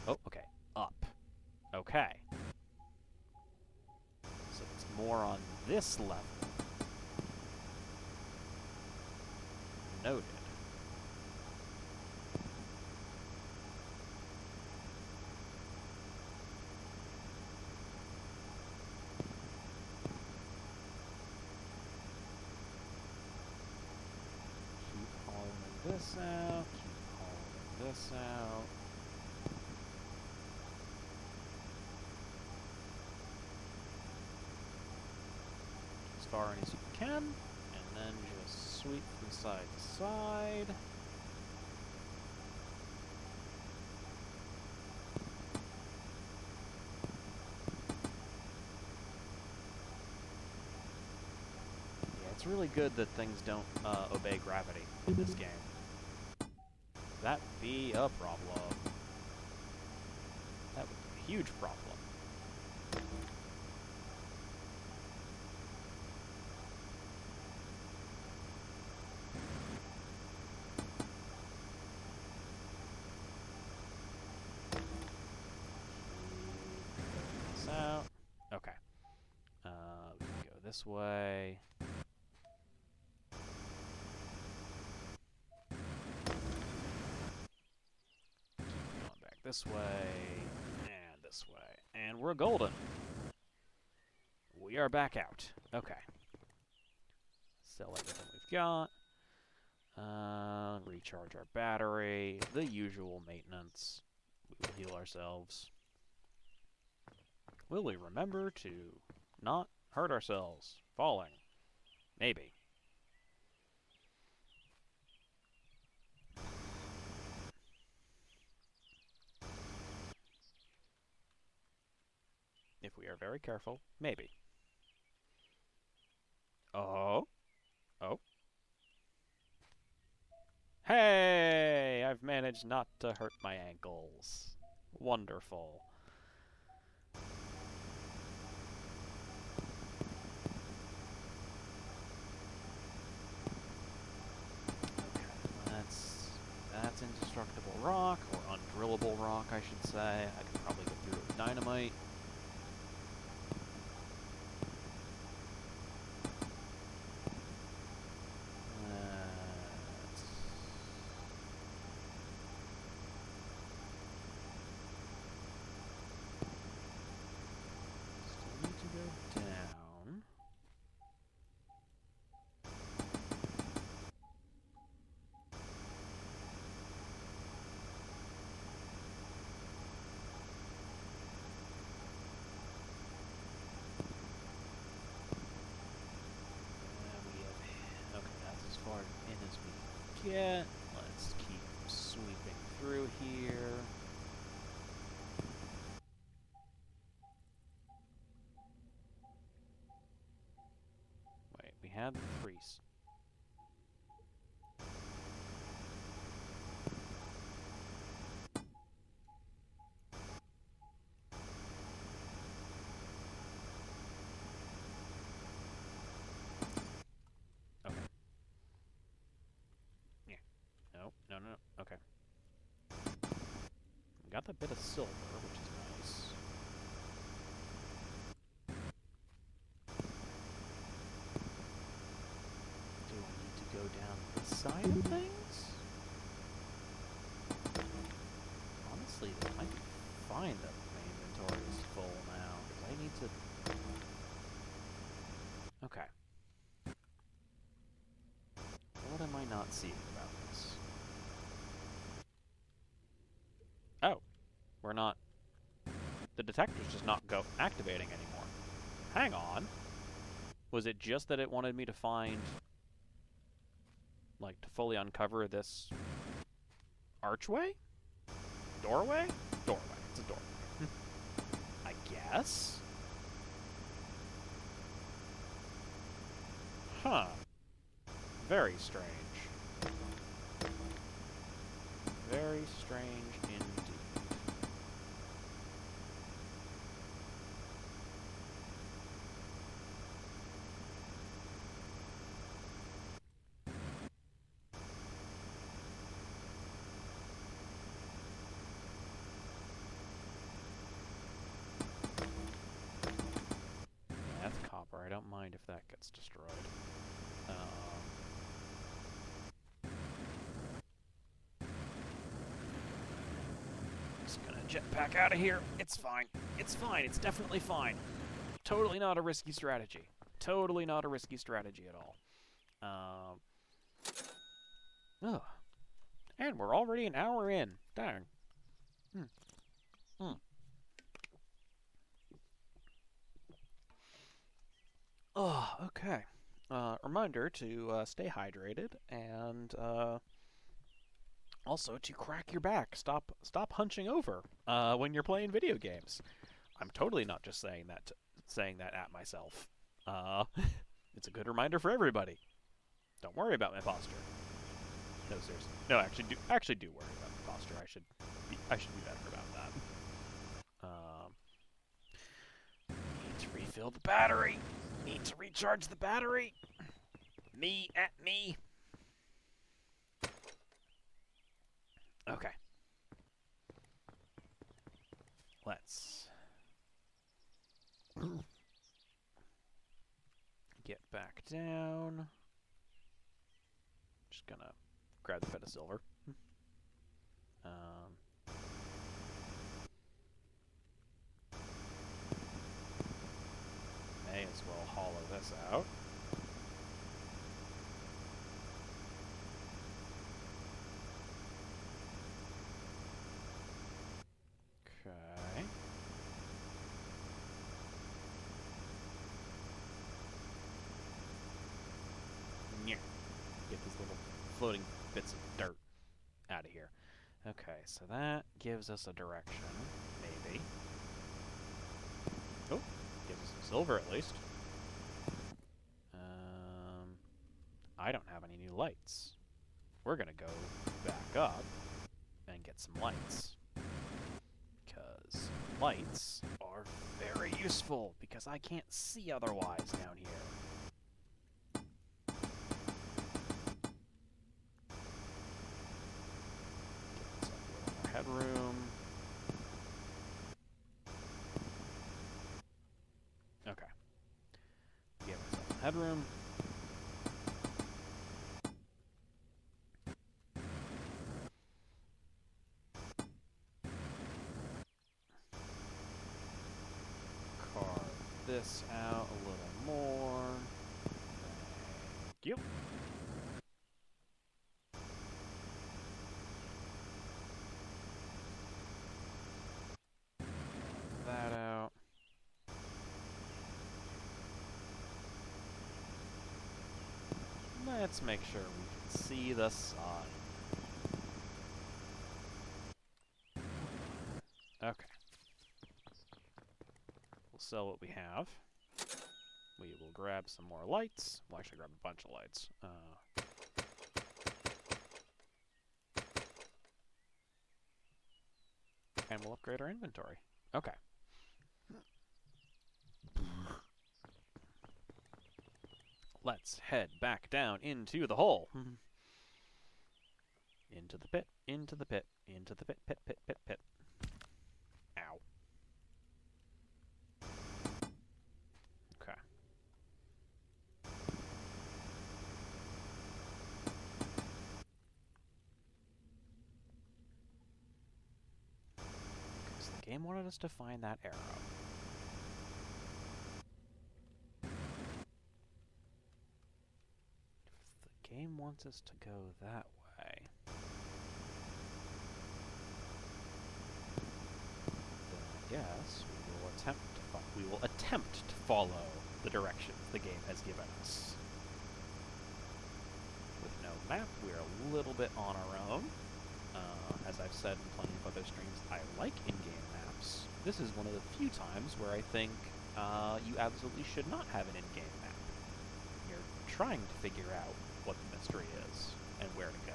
Oh, okay. Up. Okay. So it's more on this level. Noted. Keep hauling this out. Keep hauling this out. As far in as you can, and then just sweep from side to side. Yeah, it's really good that things don't obey gravity in this game. That'd be a problem. That would be a huge problem. Out. Okay. We can go this way. this way, and this way. And we're golden. We are back out. Okay. Sell everything we've got. Recharge our battery. The usual maintenance. We will heal ourselves. Will we remember to not hurt ourselves falling? Maybe. If we are very careful, maybe. Oh. Oh. Hey! I've managed not to hurt my ankles. Wonderful. Okay, that's indestructible rock, or undrillable rock, I should say. I could probably get through it with dynamite. Still need to go down. Okay, that's as far in as we can get. Let's keep sweeping through here. Wait, we had the priest. No. Okay. We got that bit of silver, which is nice. Do I need to go down this side of things? Honestly, I might find that my inventory is full now, because I need to... Okay. What am I not seeing about this? Oh. We're not... The detector's just not activating anymore. Hang on. Was it just that it wanted me to find... Like, to fully uncover this... archway? Doorway? Doorway. It's a doorway. I guess? Huh. Very strange. Very strange indeed. That's copper. I don't mind if that gets destroyed. Just gonna jetpack out of here. It's fine. It's fine. It's definitely fine. Totally not a risky strategy. Totally not a risky strategy at all. Ugh. And we're already an hour in. Dang. Oh, okay. Reminder to stay hydrated and also to crack your back. Stop hunching over when you're playing video games. I'm totally not just saying that at myself. It's a good reminder for everybody. Don't worry about my posture. No, seriously. No, actually do worry about my posture. I should be better about that. Need to refill the battery. Need to recharge the battery. Me at me. Okay. Let's get back down. Just gonna grab the bit of silver. as well hollow this out. Okay. Yeah. Get these little floating bits of dirt out of here. Okay, so that gives us a direction, maybe. Oh, gives us some silver at least. I don't have any new lights. We're gonna go back up and get some lights. Because lights are very useful, because I can't see otherwise down here. Give myself a little more headroom. Okay. Give myself some headroom. Carve this out a little more. Thank you. That out. Let's make sure we can see the sun. Okay. We'll sell what we have. We will grab some more lights. We'll actually grab a bunch of lights. And we'll upgrade our inventory. Okay. Let's head back down into the hole. Into the pit, into the pit, into the pit, pit, pit, pit, pit. Ow. Okay. So the game wanted us to find that arrow. If the game wants us to go that way, then I guess we will attempt to follow the directions the game has given us. With no map, we're a little bit on our own. As I've said in plenty of other streams, I like in-game maps. This is one of the few times where I think you absolutely should not have an in-game map. You're trying to figure out what the mystery is and where to go.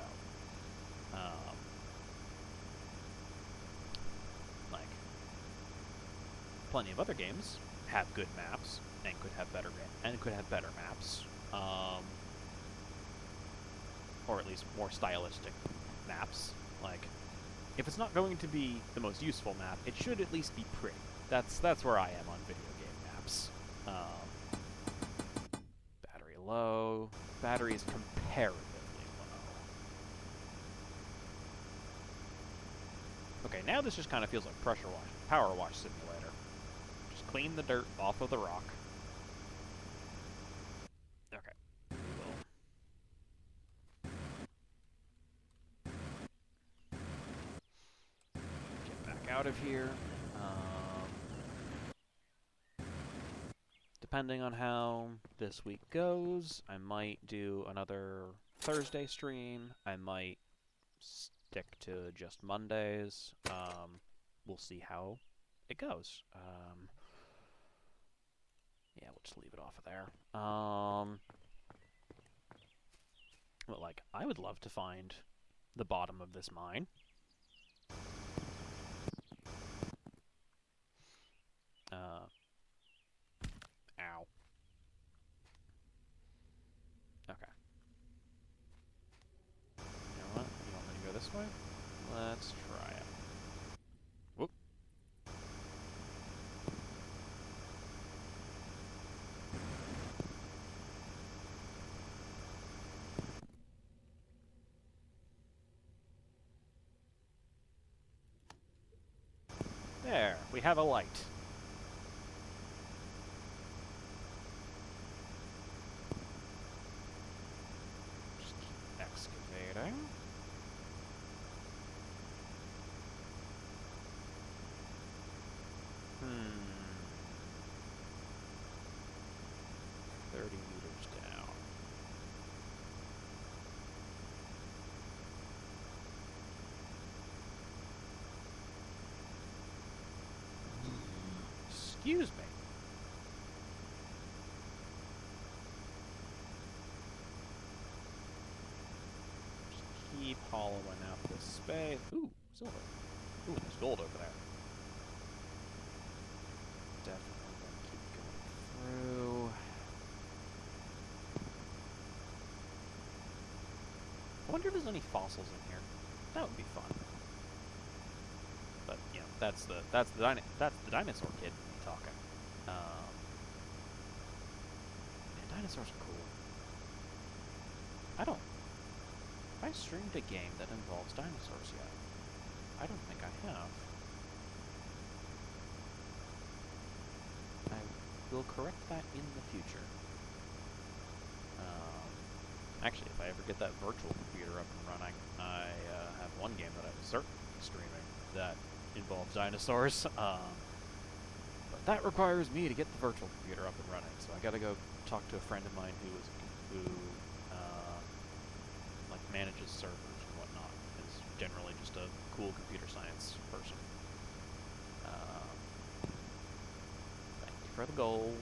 Like, plenty of other games have good maps and could have better maps, or at least more stylistic maps. Like, if it's not going to be the most useful map, it should at least be pretty. That's where I am on video game maps. Battery low. Battery is comparatively low. Okay, now this just kind of feels like power wash simulator. Just clean the dirt off of the rock. Okay. Get back out of here. Depending on how this week goes, I might do another Thursday stream. I might stick to just Mondays. We'll see how it goes. Yeah, we'll just leave it off of there. But, like, I would love to find the bottom of this mine. Ow. Okay. You know what? You want me to go this way? Let's try it. Whoop. There, we have a light. Excuse me. Just keep hollowing out this space. Ooh, silver. Ooh, there's gold over there. Definitely gonna keep going through. I wonder if there's any fossils in here. That would be fun. But you know, that's the dinosaur kid in me talking. Man, dinosaurs are cool. Have I streamed a game that involves dinosaurs yet? I don't think I have. I will correct that in the future. Actually, if I ever get that virtual computer up and running, I have one game that I was certainly streaming that involves dinosaurs. But that requires me to get the virtual computer up and running, so I gotta go talk to a friend of mine who like manages servers and whatnot. Is generally just a cool computer science person. Thank you for the gold.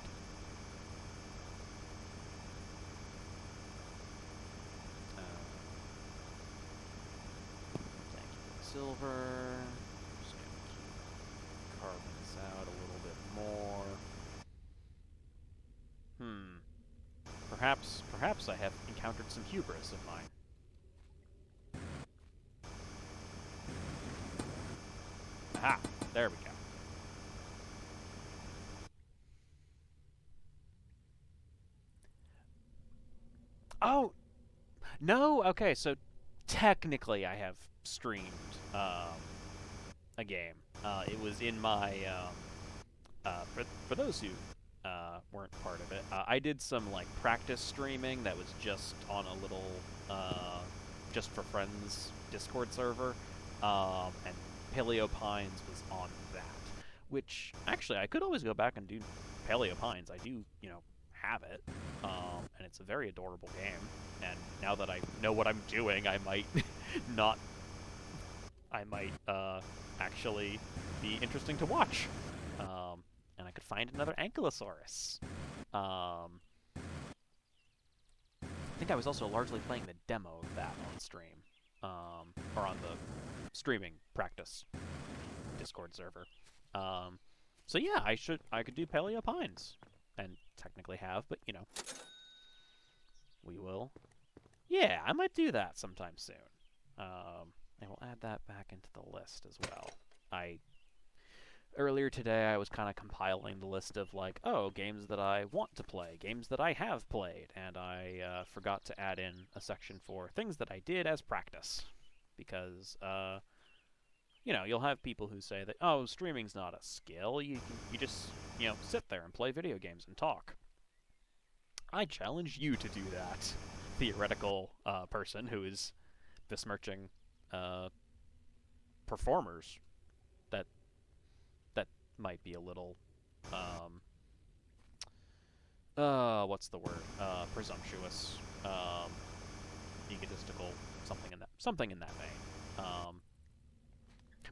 Silver. Just gonna keep carving this out a little bit more. Perhaps I have encountered some hubris in mine. Aha! There we go. Oh! No! Okay, so technically I have streamed a game. It was in my for those who weren't part of it, I did some like practice streaming that was just on a little just for friends Discord server, and Paleo Pines was on that. Which actually I could always go back and do Paleo Pines. I do, you know, have it, and it's a very adorable game. And now that I know what I'm doing, I might not. I might actually be interesting to watch. And I could find another Ankylosaurus. I think I was also largely playing the demo of that on stream, or on the streaming practice Discord server. So yeah, I could do Paleo Pines, and technically have, but you know, we will. Yeah, I might do that sometime soon. And we'll add that back into the list as well. Earlier today, I was kind of compiling the list of, like, oh, games that I want to play, games that I have played, and I forgot to add in a section for things that I did as practice. Because, you know, you'll have people who say that, oh, streaming's not a skill, you just, you know, sit there and play video games and talk. I challenge you to do that, theoretical person who is besmirching performers that might be a little what's the word, presumptuous, egotistical, something in that vein.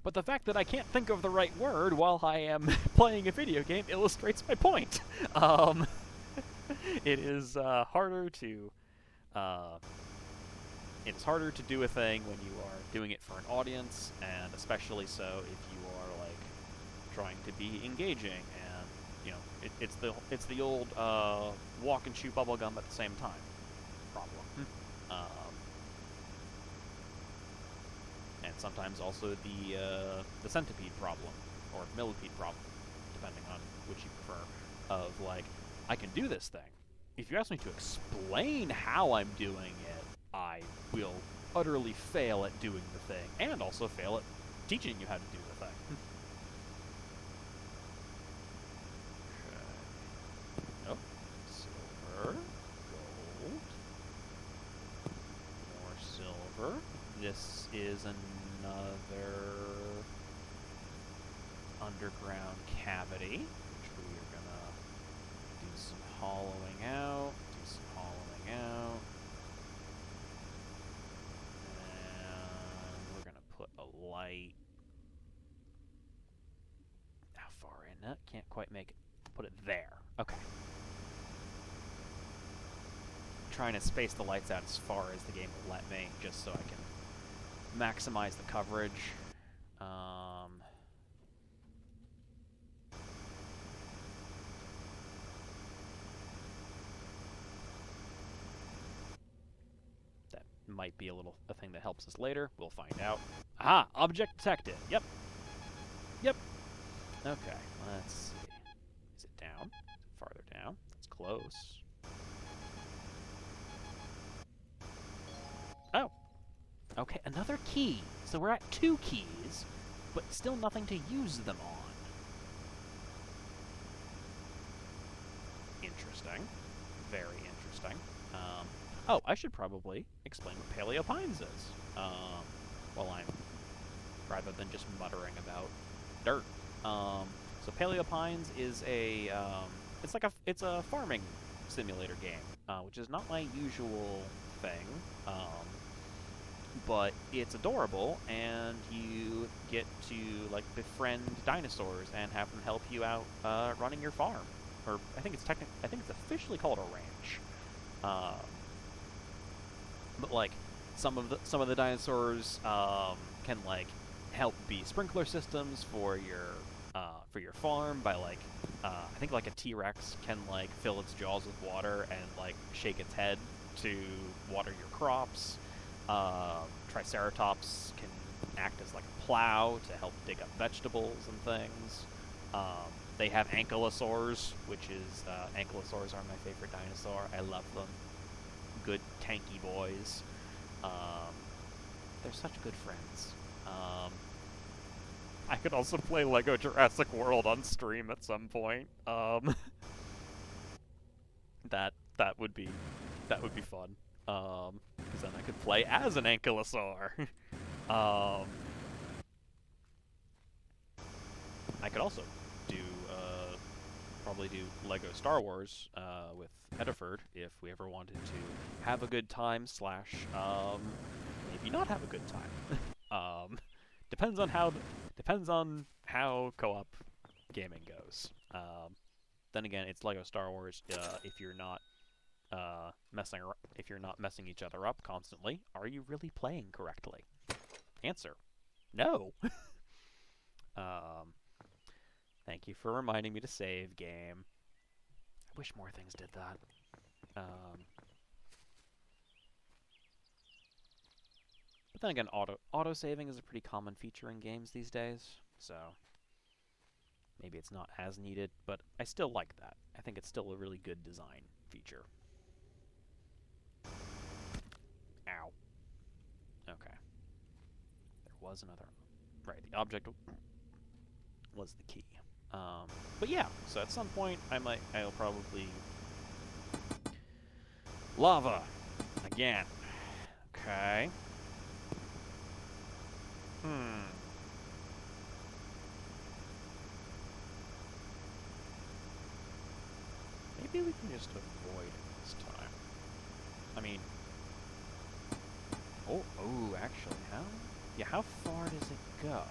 But the fact that I can't think of the right word while I am playing a video game illustrates my point. It is harder to it's harder to do a thing when you are doing it for an audience, and especially so if you are like trying to be engaging, and you know, it's the old walk and chew bubblegum at the same time problem. And sometimes also the centipede problem, or millipede problem, depending on which you prefer, of like, I can do this thing. If you ask me to explain how I'm doing it, I will utterly fail at doing the thing, and also fail at teaching you how to do the thing. Okay. Oh, silver, gold, more silver. This is another underground cavity, which we are gonna do some hollowing out, and we're gonna put a light. How far in? Can't quite make it. Put it there. Okay. Trying to space the lights out as far as the game will let me, just so I can maximize the coverage. That might be a thing that helps us later. We'll find out. Aha! Object detected. Yep. Yep. Okay, let's see. Is it down? Is it farther down? It's close. Oh. Okay, another key. So we're at 2 keys, but still nothing to use them on. Interesting. Very interesting. Oh, I should probably explain what Paleopines is. While I'm... rather than just muttering about dirt. So Paleopines is a... it's a farming simulator game, which is not my usual thing. But it's adorable, and you get to, like, befriend dinosaurs and have them help you out running your farm. Or I think it's officially called a ranch. But like some of the dinosaurs can like help be sprinkler systems for your farm by like I think like a T-Rex can like fill its jaws with water and like shake its head to water your crops. Triceratops can act as like a plow to help dig up vegetables and things. They have ankylosaurs, which is ankylosaurs are my favorite dinosaur. I love them. Good tanky boys. They're such good friends. I could also play Lego Jurassic World on stream at some point. That would be fun. Because then I could play as an ankylosaur. I could also do probably do Lego Star Wars with Ediford if we ever wanted to have a good time slash maybe not have a good time. Depends on how co-op gaming goes. Then again, it's Lego Star Wars. If you're not messing each other up constantly, are you really playing correctly? Answer: no. Thank you for reminding me to save, game. I wish more things did that. But then again, auto-saving is a pretty common feature in games these days, so maybe it's not as needed, but I still like that. I think it's still a really good design feature. Ow. Okay. There was another... Right, the object was the key. But yeah, so at some point I'll probably... Lava! Again. Okay. Maybe we can just avoid it this time. I mean... Oh, actually, how far does it go?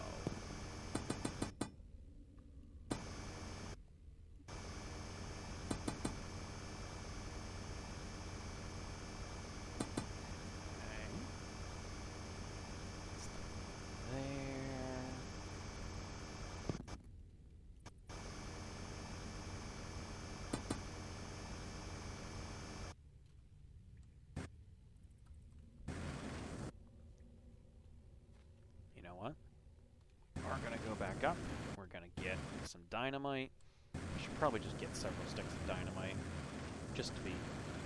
We're gonna go back up. We're gonna get some dynamite. We should probably just get several sticks of dynamite, just to be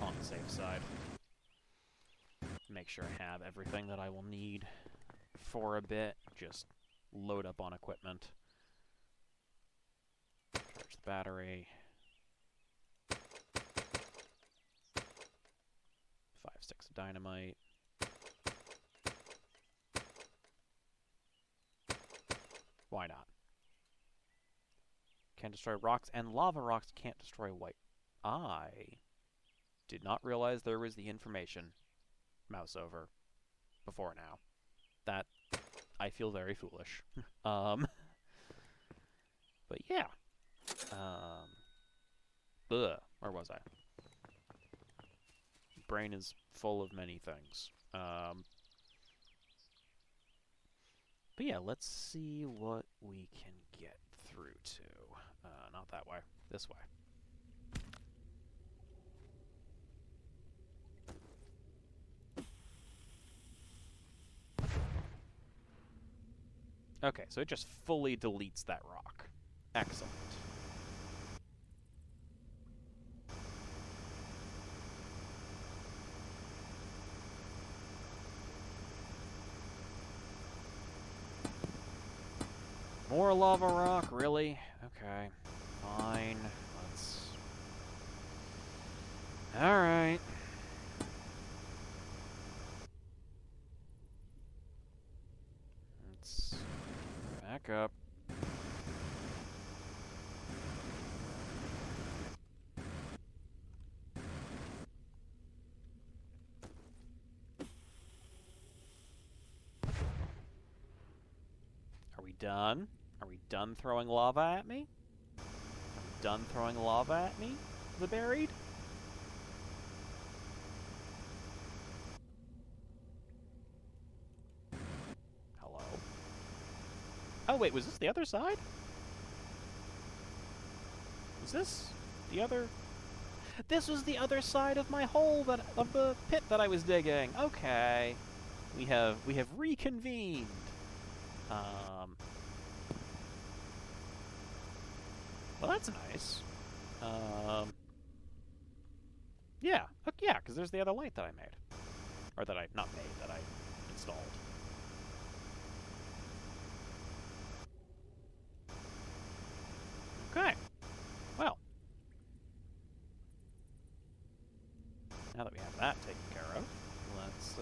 on the safe side. Make sure I have everything that I will need for a bit. Just load up on equipment. Charge the battery. 5 sticks of dynamite. Why not? Can destroy rocks, and lava rocks can't destroy white. I did not realize there was the information, mouse over, before now. That, I feel very foolish. But yeah. Ugh, where was I? Brain is full of many things. But yeah, let's see what we can get through to. Not that way. This way. Okay, so it just fully deletes that rock. Excellent. More lava rock? Really? Okay. Fine. Let's... Alright. Let's... back up. Are we done? Are we done throwing lava at me? Are we done throwing lava at me? The buried? Hello? Oh wait, was this the other side? Was this the other... This was the other side of my hole of the pit that I was digging. Okay. We have reconvened. Well, that's nice. Yeah. Yeah, because there's the other light that I made. Or that I... not made, that I installed. Okay. Well. Now that we have that taken care of, let's,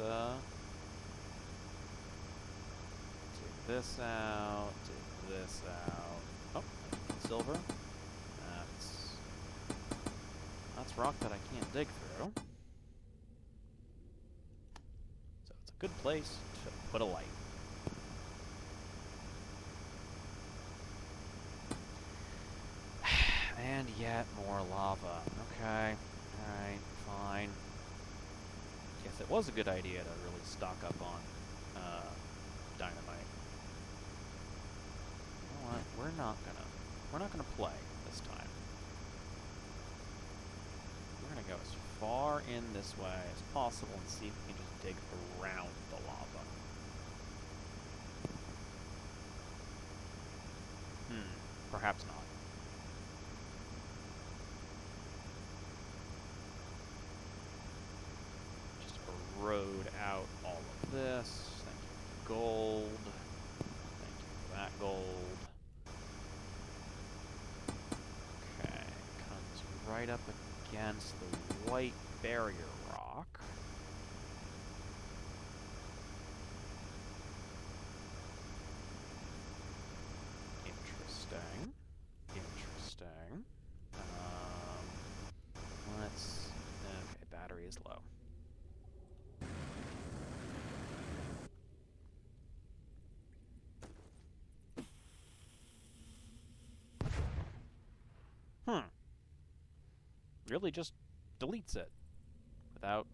take this out, take this out. Oh, silver. That's rock that I can't dig through. So it's a good place to put a light. And yet more lava. Okay. Alright, fine. Guess it was a good idea to really stock up on dynamite. You know what? We're not gonna play this time. We're gonna go as far in this way as possible and see if we can just dig around the lava. Perhaps not. Just erode out all of this. Thank you for gold. Thank you for that gold. Okay, comes right up against the white barrier rock. Interesting. Interesting. Let's... Okay, battery is low. Really just deletes it without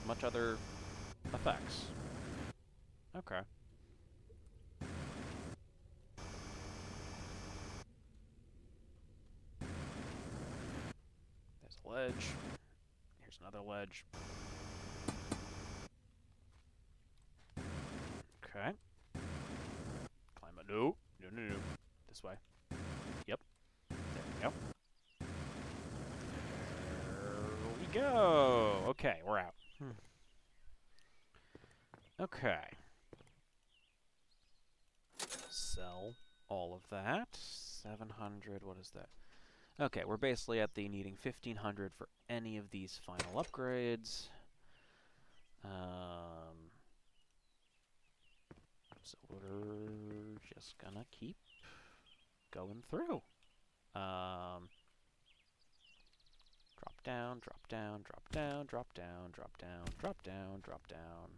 much other effects. Okay. There's a ledge. Here's another ledge. Okay. Climb it. No. No, no, no. This way. Yep. There we go. There we go. Okay, we're out. Okay. Sell all of that. 700, what is that? Okay, we're basically at the needing 1,500 for any of these final upgrades. So we're just gonna keep going through. Drop down, drop down, drop down, drop down, drop down, drop down, drop down.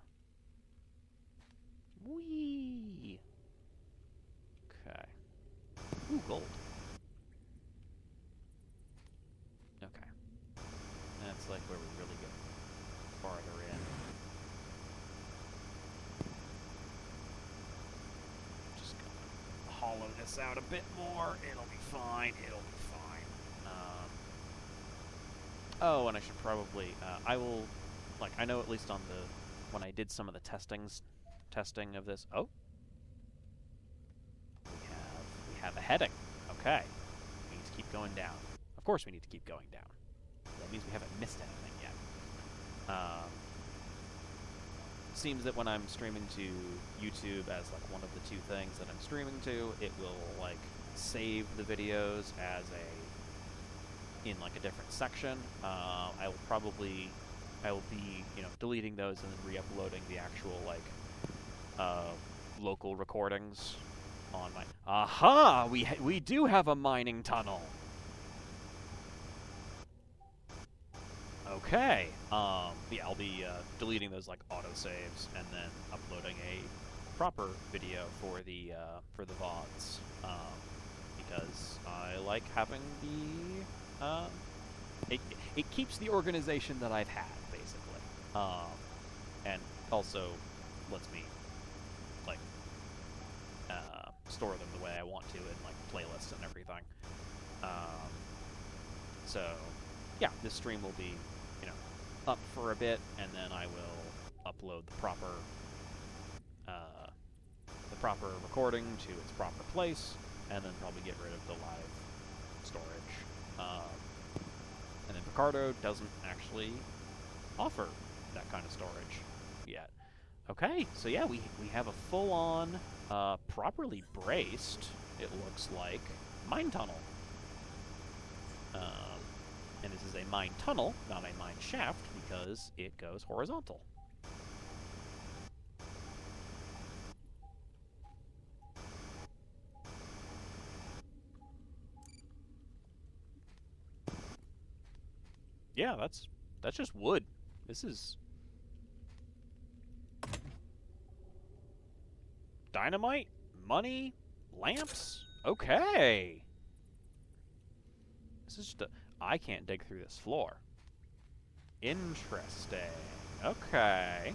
Whee! Okay. Ooh, gold. farther in. Just gonna hollow this out a bit more. It'll be fine. It'll be fine. Oh, and I should probably, I will, like, I know at least on the, when I did some of the testing of this, oh, we have a heading. Okay. We need to keep going down. Of course we need to keep going down. That means we haven't missed anything yet. Seems that when I'm streaming to YouTube as, like, one of the two things that I'm streaming to, it will, like, save the videos as in like a different section. I will be, you know, deleting those and then re-uploading the actual, like, local recordings on my... Aha! We do have a mining tunnel! Okay. Yeah, I'll be deleting those, like, autosaves and then uploading a proper video for the VODs. Because I like having the... it keeps the organization that I've had, basically. And also lets me, like, store them the way I want to in, like, playlists and everything. So, yeah, this stream will be, you know, up for a bit, and then I will upload the proper recording to its proper place, and then probably get rid of the live storage. And then Picardo doesn't actually offer that kind of storage yet. Okay, so yeah, we have a full-on, properly braced, it looks like, mine tunnel. And this is a mine tunnel, not a mine shaft, because it goes horizontal. Yeah, that's just wood. This is... dynamite? Money? Lamps? Okay! This is just a... I can't dig through this floor. Interesting. Okay.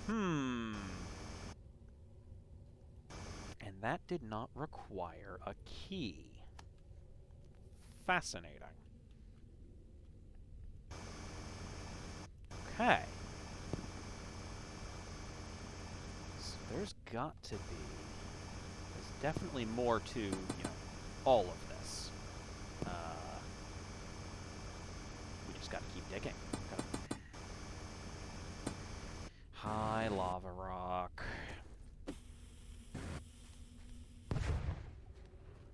And that did not require a key. Fascinating. Okay. So there's got to be... there's definitely more to, you know, all of this. We just gotta keep digging. Hi, lava rock.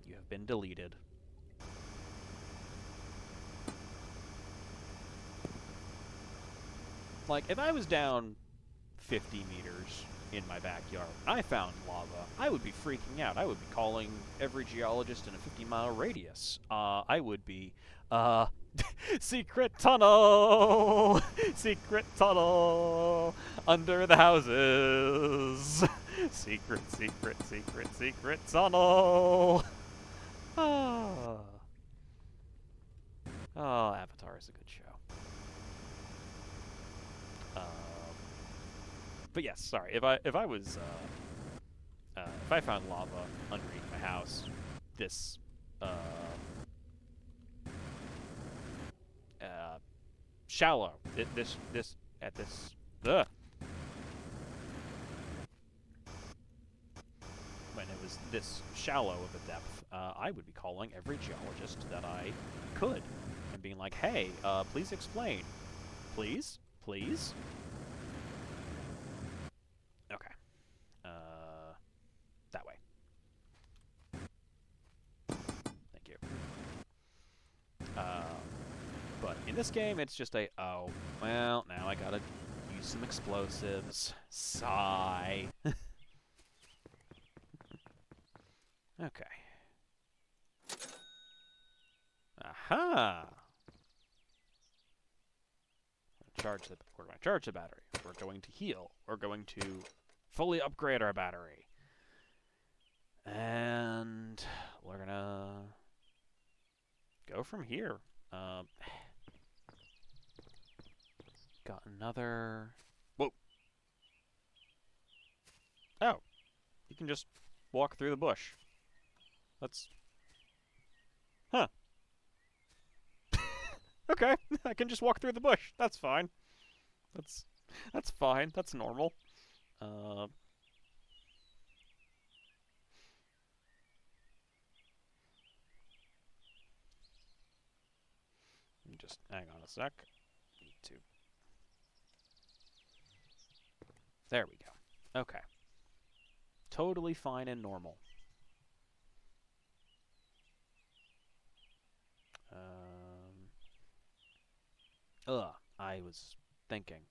You have been deleted. Like, if I was down 50 meters in my backyard, I found lava, I would be freaking out. I would be calling every geologist in a 50-mile radius. I would be, secret tunnel! Secret tunnel! Under the houses! Secret, secret, secret, secret tunnel! Oh, Avatar is a good show. But yes, sorry. If I was if I found lava underneath my house, this shallow, when it was this shallow of a depth, I would be calling every geologist that I could and being like, hey, please explain, please, please. Okay. That way. Thank you. But in this game, it's just a, oh, well, now I gotta use some explosives. Sigh. Okay. Aha! We're going to charge the battery. We're going to heal. We're going to fully upgrade our battery. And we're gonna go from here. got another... Whoa! Oh! You can just walk through the bush. That's... Huh. Okay, I can just walk through the bush. That's fine. That's fine. That's normal. Just hang on a sec. Need to... There we go. Okay. Totally fine and normal. I was thinking.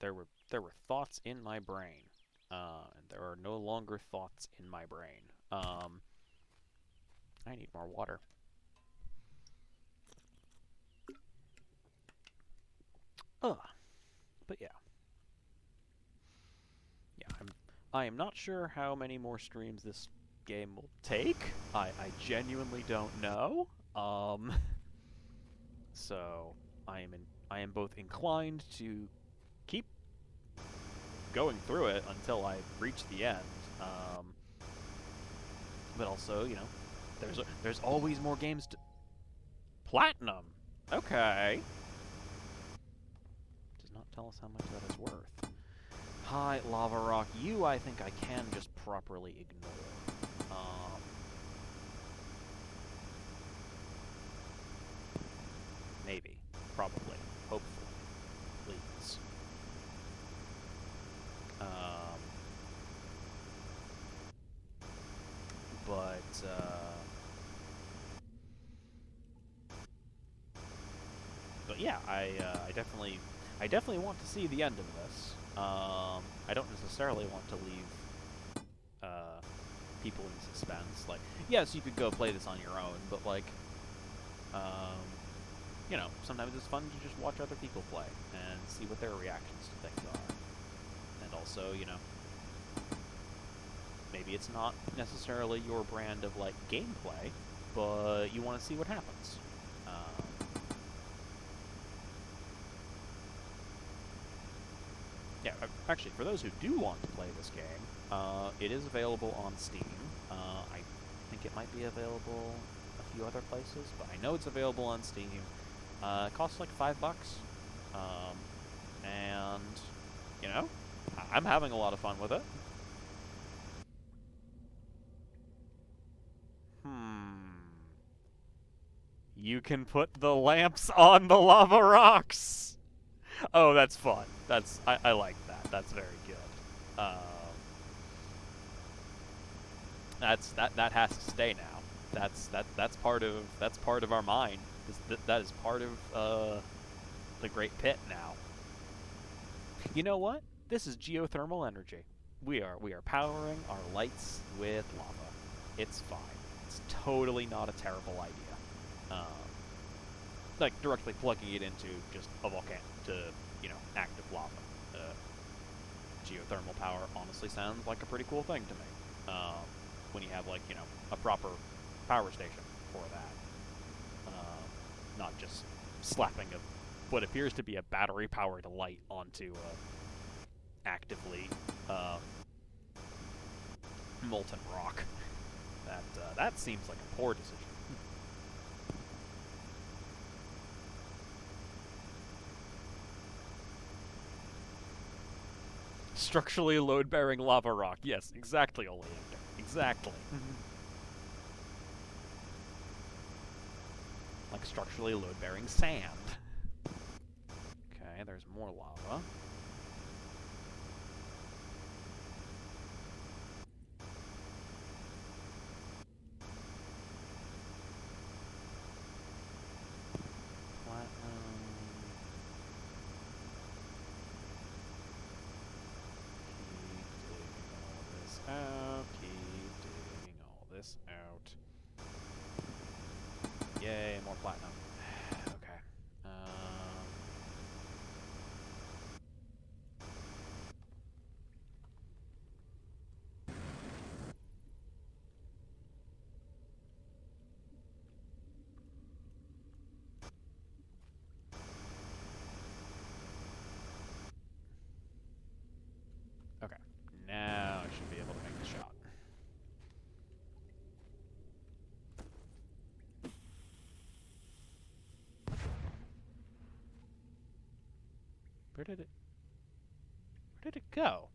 There were thoughts in my brain. And there are no longer thoughts in my brain. I need more water. But yeah. Yeah, I am not sure how many more streams this game will take. I genuinely don't know. So I am both inclined to keep going through it until I reach the end. But also, you know, there's always more games to... Platinum! Okay. Does not tell us how much that is worth. Hi, Lava Rock. You, I think I can just properly ignore. Maybe. Probably. Hopefully. Please. But yeah, I definitely want to see the end of this. I don't necessarily want to leave people in suspense. Like, yes, you could go play this on your own, but like, you know, sometimes it's fun to just watch other people play and see what their reactions to things are. And also, you know, maybe it's not necessarily your brand of like gameplay, but you want to see what happens. Yeah, actually, for those who do want to play this game, it is available on Steam. I think it might be available a few other places, but I know it's available on Steam. It costs like $5. And, you know, I'm having a lot of fun with it. You can put the lamps on the lava rocks! Oh, that's fun. I like that. That's very good. That has to stay now. That's part of our mind. That is part of the Great Pit now. You know what? This is geothermal energy. We are powering our lights with lava. It's fine. It's totally not a terrible idea. Like directly plugging it into just a volcano to, you know, active lava. Geothermal power honestly sounds like a pretty cool thing to me. When you have, like, you know, a proper power station for that. Not just slapping what appears to be a battery-powered light onto actively molten rock. That seems like a poor decision. Structurally load-bearing lava rock. Yes, exactly, Oleander. Exactly. Like structurally load-bearing sand. Okay, there's more lava. Out. Yay, more platinum. Okay. Where did it go?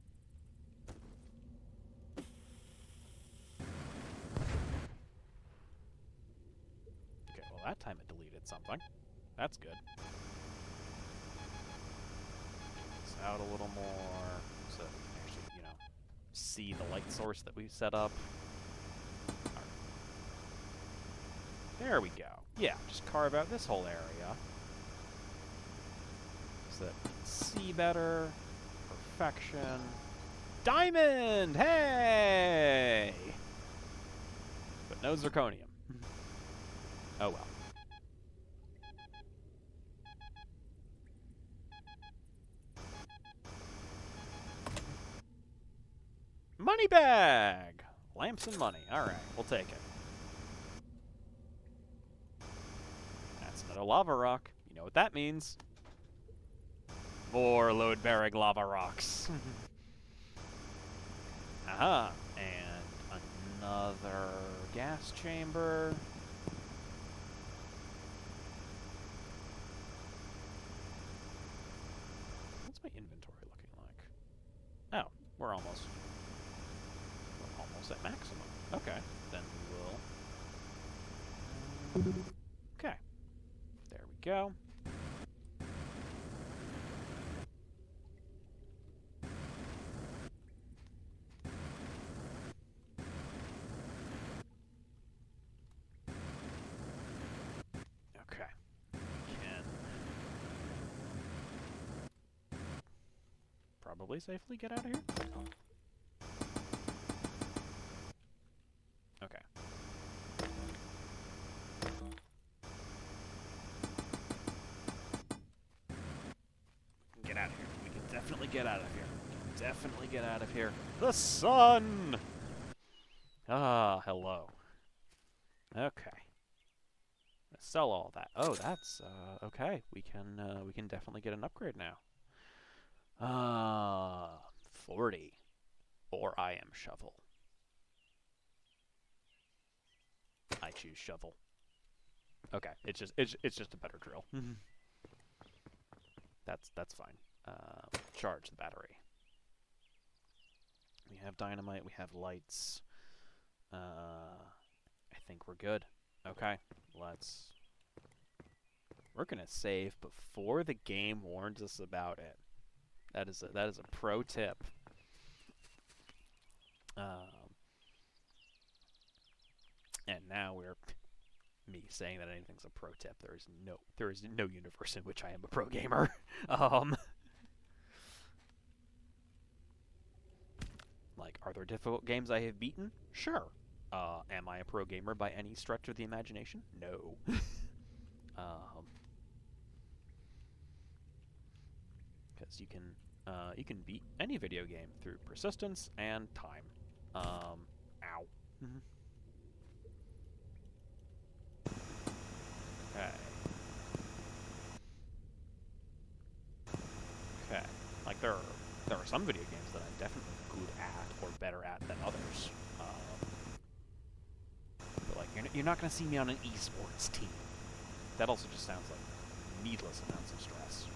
Okay, well that time it deleted something. That's good. It's out a little more so we can actually, you know, see the light source that we set up. Right. There we go. Yeah, just carve out this whole area so that we can see better. Perfection. Diamond! Hey! But no zirconium. Oh well. Money bag! Lamps and money. Alright, we'll take it. That's another lava rock. You know what that means. More load-bearing lava rocks. Aha! And another gas chamber. What's my inventory looking like? Oh, we're almost at maximum. Okay, then we will. Okay, there we go. Okay, we can probably safely get out of here. Okay. Get out of here. We can definitely get out of here. We can definitely get out of here. The sun! Ah, hello. Okay. Let's sell all that. Oh, that's okay. We can definitely get an upgrade now. 40. Or I am shovel. I choose shovel. Okay, it's just a better drill. That's fine. Charge the battery. We have dynamite. We have lights. I think we're good. Okay, we're gonna save before the game warns us about it. That is a pro tip. And now me saying that anything's a pro tip. There is no universe in which I am a pro gamer. Like, are there difficult games I have beaten? Sure. Am I a pro gamer by any stretch of the imagination? No. Because you can beat any video game through persistence and time. Ow. Okay. Okay. Like there are some video games that I'm definitely good at or better at than others. But like you're not gonna see me on an esports team. That also just sounds like needless amounts of stress.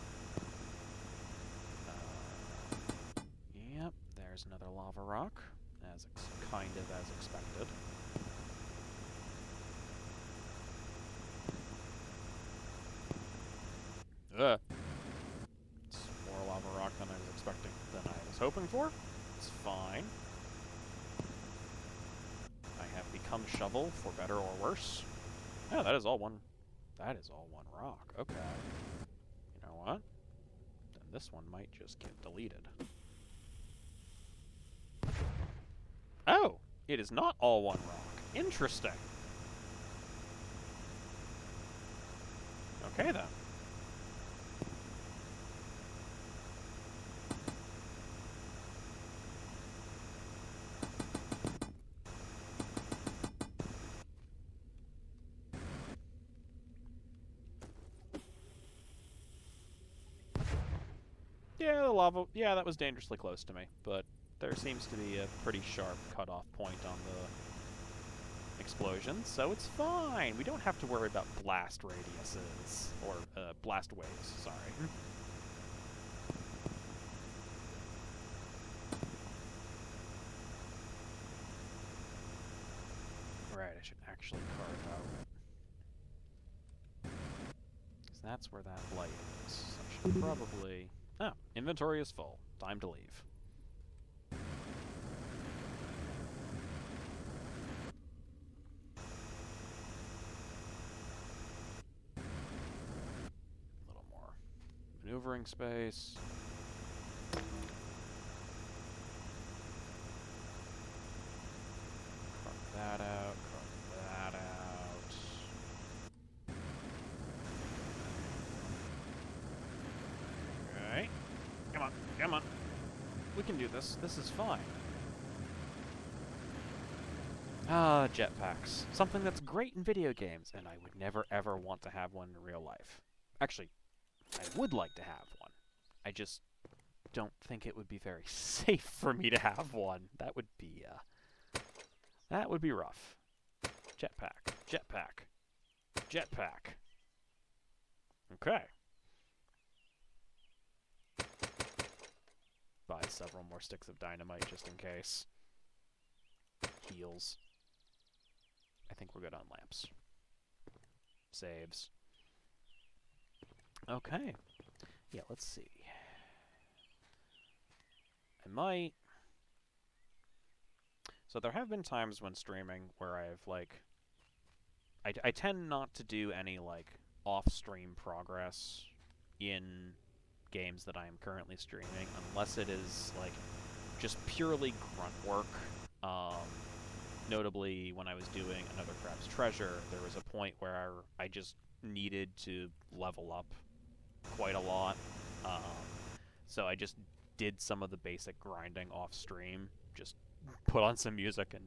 Yep. There's another lava rock, kind of as expected. It's more lava rock than I was expecting, than I was hoping for. It's fine. I have become shovel, for better or worse. Oh, that is all one rock. Okay. You know what? Then this one might just get deleted. Oh! It is not all one rock. Interesting. Okay, then. Yeah, the lava... Yeah, that was dangerously close to me, but there seems to be a pretty sharp cutoff point on the explosion, so it's fine. We don't have to worry about blast radiuses, or blast waves, sorry. should actually carve out. Because that's where that light is. So I should probably... Oh, inventory is full. Time to leave. A little more maneuvering space. That out, carve that out. Okay. Come on, come on. We can do this. This is fine. Ah, jetpacks. Something that's great in video games, and I would never ever want to have one in real life. Actually, I would like to have one. I just don't think it would be very safe for me to have one. That would be rough. Jetpack. Jetpack. Jetpack. Okay. Buy several more sticks of dynamite just in case. Heals. I think we're good on lamps. Saves. Okay. Yeah, let's see. I might... So there have been times when streaming where I've, like... I tend not to do any, like, off-stream progress in games that I am currently streaming, unless it is, like, just purely grunt work. Notably, when I was doing Another Crab's Treasure, there was a point where I just needed to level up quite a lot. So I just did some of the basic grinding off-stream, just put on some music and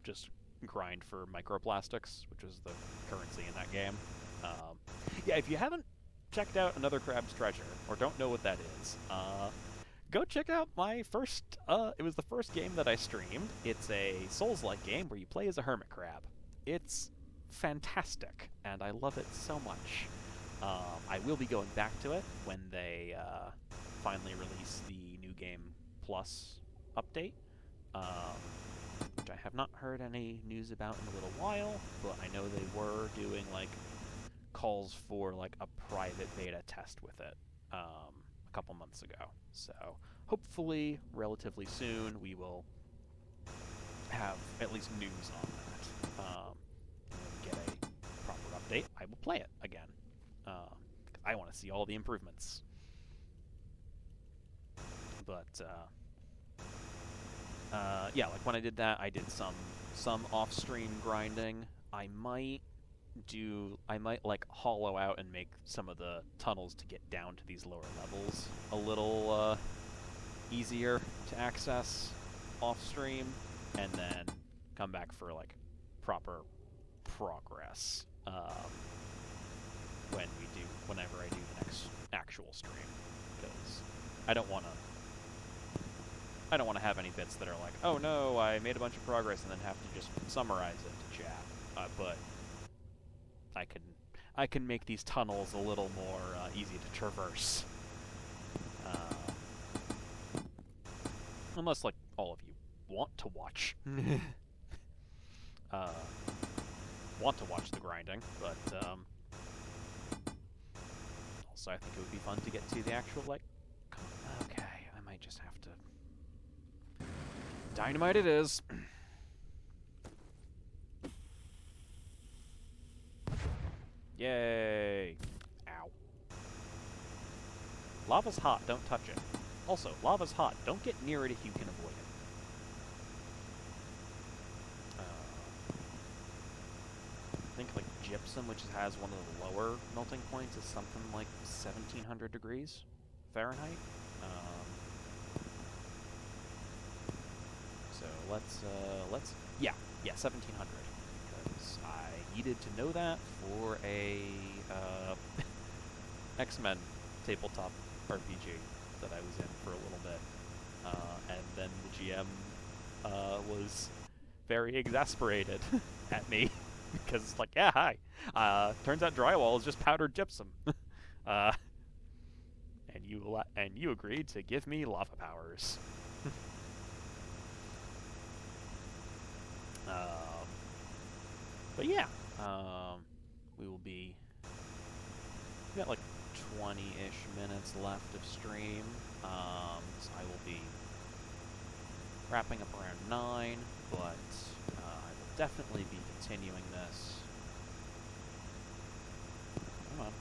just grind for microplastics, which is the currency in that game. Yeah, if you haven't checked out Another Crab's Treasure, or don't know what that is, go check out my first, it was the first game that I streamed. It's a Souls-like game where you play as a hermit crab. It's fantastic, and I love it so much. I will be going back to it when they finally release the New Game Plus update, which I have not heard any news about in a little while, but I know they were doing, like, calls for, like, a private beta test with it a couple months ago. So hopefully, relatively soon, we will have at least news on that. And when we get a proper update, I will play it again. I want to see all the improvements. But, yeah, like when I did that, I did some off-stream grinding. I might like hollow out and make some of the tunnels to get down to these lower levels a little easier to access off-stream, and then come back for like proper progress whenever I do the next actual stream, because I don't want to have any bits that are like, oh no, I made a bunch of progress, and then have to just summarize it to chat. But I can make these tunnels a little more easy to traverse. Unless, like, all of you want to watch. Want to watch the grinding, but also I think it would be fun to get to the actual, like... Okay, I might just have to... Dynamite it is! Yay! Ow. Lava's hot, don't touch it. Also, lava's hot, don't get near it if you can avoid it. I think, like, gypsum, which has one of the lower melting points, is something like 1700 degrees Fahrenheit. So yeah, 1700. Because I needed to know that for a X-Men tabletop RPG that I was in for a little bit. And then the GM was very exasperated at me. Because it's like, yeah, hi. Turns out drywall is just powdered gypsum. And you agreed to give me lava powers. But yeah, we will be... We got like 20-ish minutes left of stream. So I will be wrapping up around 9, but I will definitely be continuing this. Come on.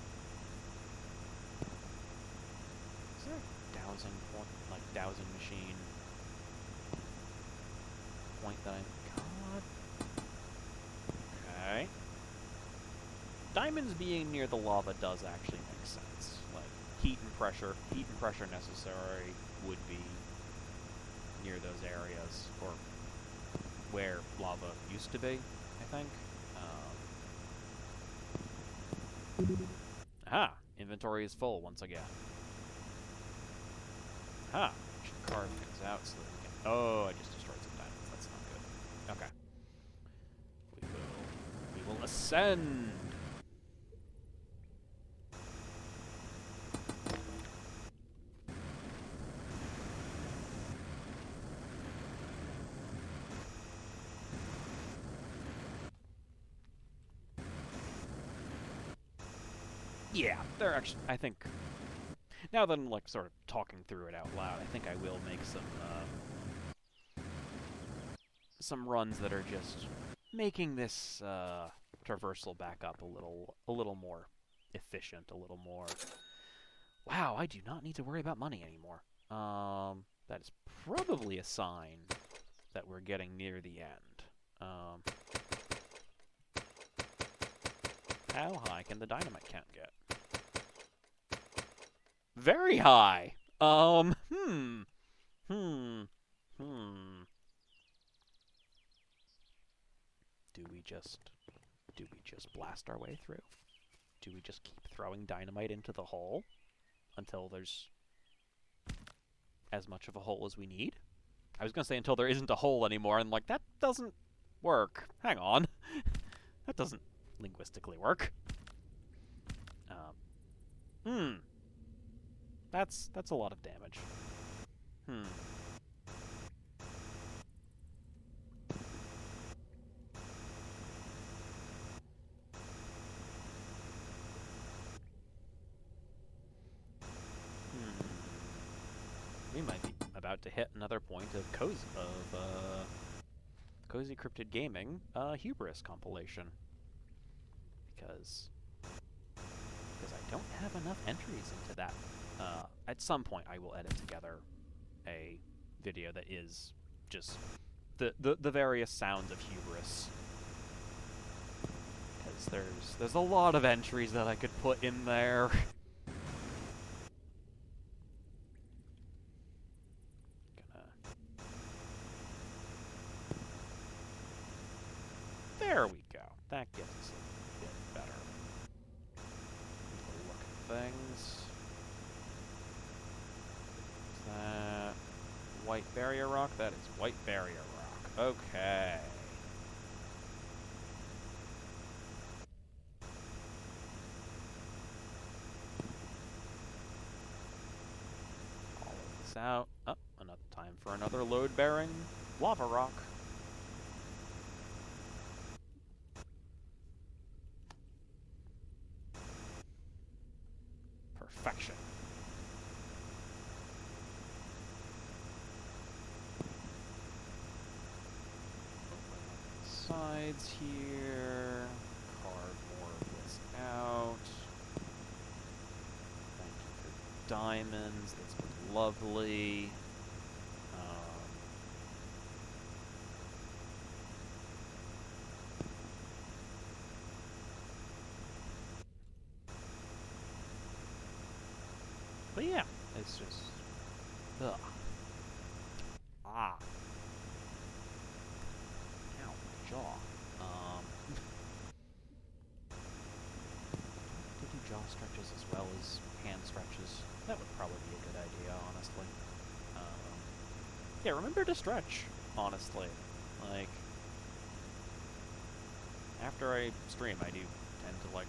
Is there a dowsing point, like dowsing machine point that I got? Okay. Diamonds being near the lava does actually make sense. Like, heat and pressure necessary would be near those areas, or where lava used to be, I think. Aha! Inventory is full once again. Aha! I should carve things out so that we can... Oh, I just destroyed some diamonds. That's not good. Okay. We will ascend! Yeah, they're actually... I think... Now that I'm, like, sort of talking through it out loud, I think I will make some runs that are just making this traversal back up a little more efficient, a little more... Wow, I do not need to worry about money anymore. That is probably a sign that we're getting near the end. How high can the dynamite count get? Very high! Do we just blast our way through? Do we just keep throwing dynamite into the hole until there's as much of a hole as we need? I was gonna say until there isn't a hole anymore, and like, that doesn't work. Hang on. That doesn't linguistically work. That's a lot of damage. We might be about to hit another point of CozyCryptidGaming hubris compilation. Because I don't have enough entries into that. At some point I will edit together a video that is just the various sounds of hubris. Because there's a lot of entries that I could put in there. There we go. That gives us a bit better. Look at things. Is that white barrier rock? That is white barrier rock. Okay. All of this out. Oh, another time for another load-bearing lava rock. Perfection. Open up the sides here. Carve more of this out. Thank you for diamonds. That's been lovely. But yeah, it's just... Ugh. Ah. Ow, my jaw. To do jaw stretches as well as hand stretches. That would probably be a good idea, honestly. Yeah, remember to stretch, honestly. Like, after I stream, I do tend to, like,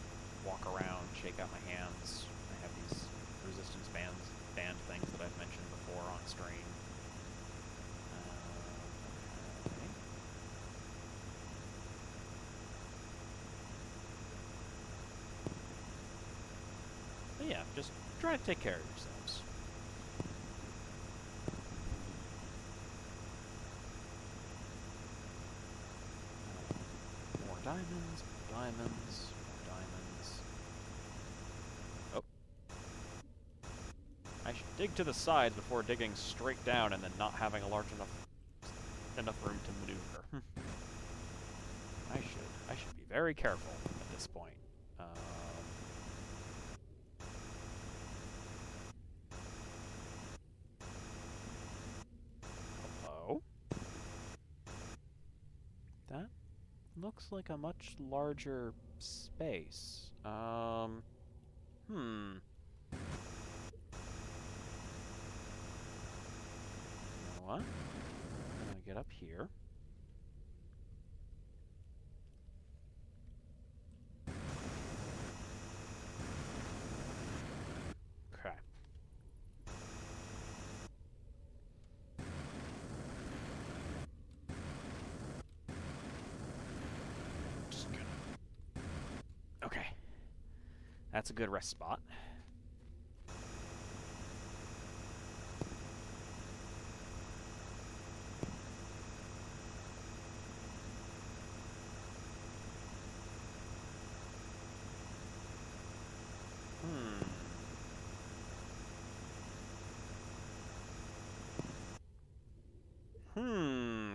walk around, shake out my hands. I have these resistance band things that I've mentioned before on stream. Okay. But yeah, just try to take care of yourselves. More diamonds, more diamonds, more diamonds. Oh. I should dig to the side before digging straight down and then not having a large enough room to maneuver. I should be very careful at this point. Hello? That looks like a much larger space. You know what? I'm gonna get up here. Okay. Just gonna... Okay. That's a good rest spot.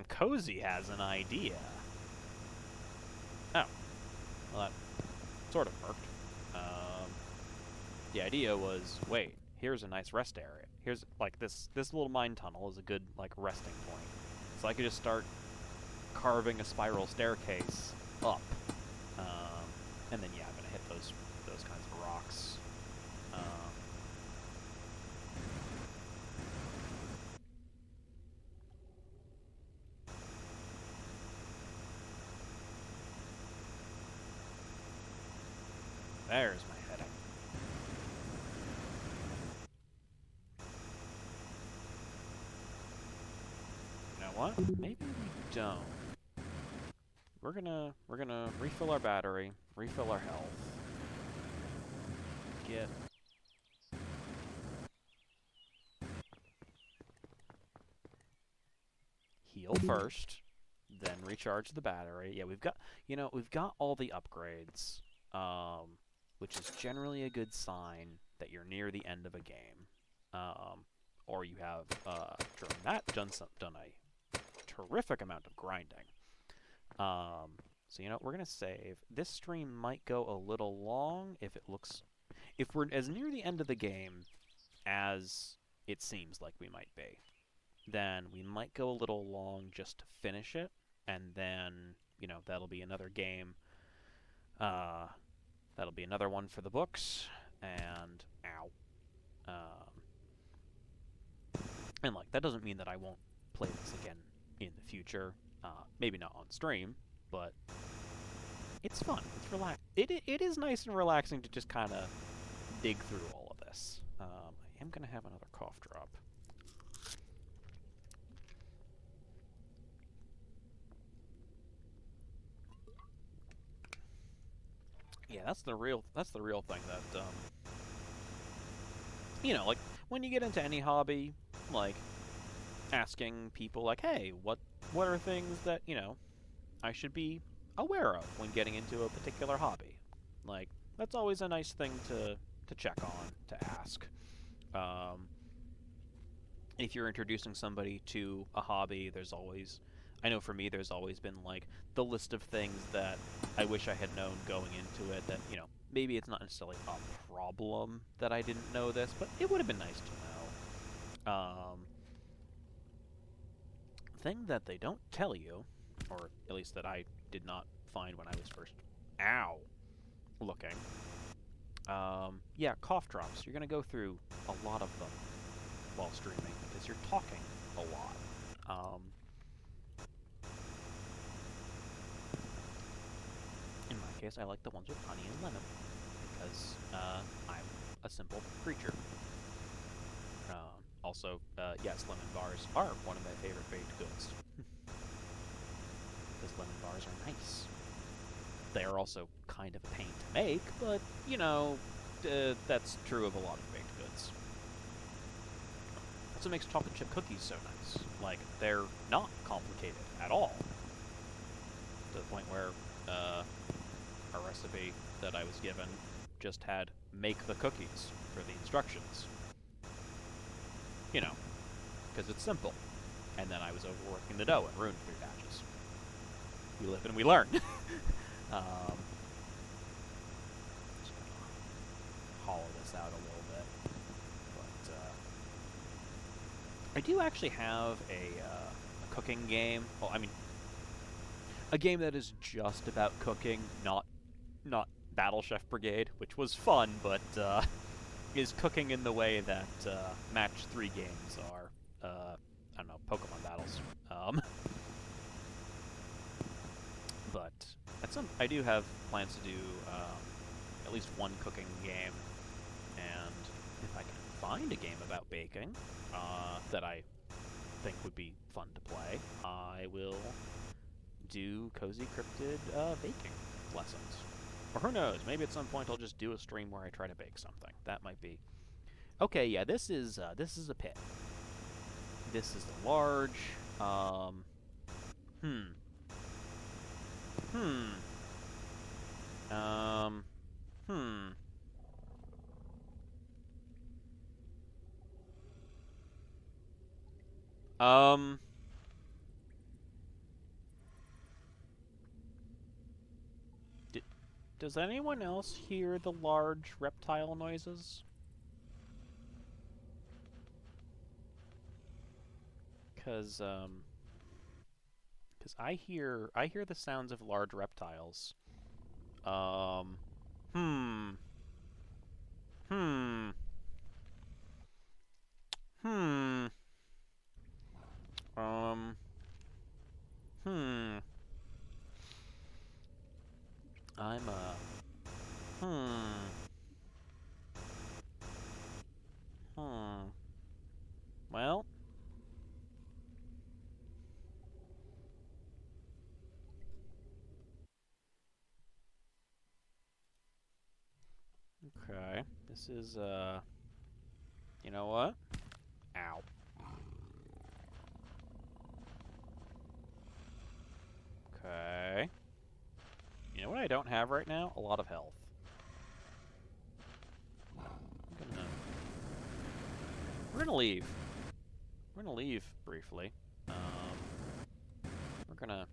Cozy has an idea. Oh. Well, that sort of worked. The idea was, wait, here's a nice rest area. Here's, like, this little mine tunnel is a good, like, resting point. So I could just start carving a spiral staircase up. And then, yeah, I'm gonna hit those kinds of rocks. There's my heading. You know what? Maybe we don't. We're gonna refill our battery, refill our health. Get heal first, then recharge the battery. Yeah, we've got all the upgrades, which is generally a good sign that you're near the end of a game, or you have during that done a terrific amount of grinding. So you know, we're gonna save. This stream might go a little long if we're as near the end of the game as it seems like we might be. Then we might go a little long just to finish it, and then, you know, that'll be another game. That'll be another one for the books, and and like, that doesn't mean that I won't play this again in the future. Maybe not on stream, but it's fun. It's it is nice and relaxing to just kind of dig through all of this. I am gonna have another cough drop. Yeah, that's the real thing that you know, like, when you get into any hobby, like, asking people like, hey, what are things that, you know, I should be aware of when getting into a particular hobby? Like, that's always a nice thing to check on, to ask. If you're introducing somebody to a hobby, I know for me, there's always been, like, the list of things that I wish I had known going into it that, you know, maybe it's not necessarily a problem that I didn't know this, but it would have been nice to know. Thing that they don't tell you, or at least that I did not find when I was first looking. Yeah, cough drops. You're going to go through a lot of them while streaming because you're talking a lot. In my case, I like the ones with honey and lemon because I'm a simple creature. Also, yes, lemon bars are one of my favorite baked goods. Because lemon bars are nice. They are also kind of a pain to make, but, you know, That's true of a lot of baked goods. That's what makes chocolate chip cookies so nice. Like, they're not complicated at all. To the point where a recipe that I was given just had make the cookies for the instructions. You know, because it's simple. And then I was overworking the dough and ruined 3 batches. We live and we learn. Just gonna hollow this out a little bit. But I do actually have a cooking game. Well, I mean, a game that is just about cooking, not Battle Chef Brigade, which was fun, but is cooking in the way that Match 3 games are. I don't know, Pokemon battles. But I do have plans to do at least one cooking game, and if I can find a game about baking that I think would be fun to play, I will do CozyCryptid baking lessons. Or who knows, maybe at some point I'll just do a stream where I try to bake something. That might be... Okay, yeah, this is a pit. This is the large, Does anyone else hear the large reptile noises? Because I hear the sounds of large reptiles. Um, hmm. Hmm. Hmm. Um. Hmm. I'm Hmm. Hmm. Well. Okay. This is, you know what? Ow. Okay. You know what I don't have right now? A lot of health. We're gonna leave. We're gonna leave briefly. We're gonna...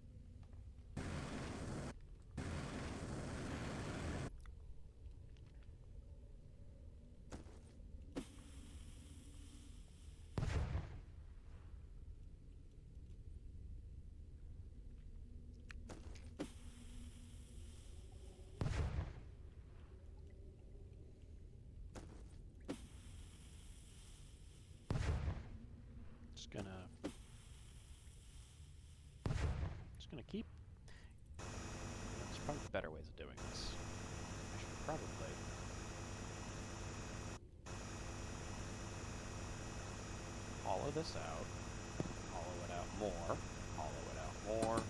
Just gonna keep... There's probably better ways of doing this. I should probably... hollow this out. Hollow it out more. Hollow it out more.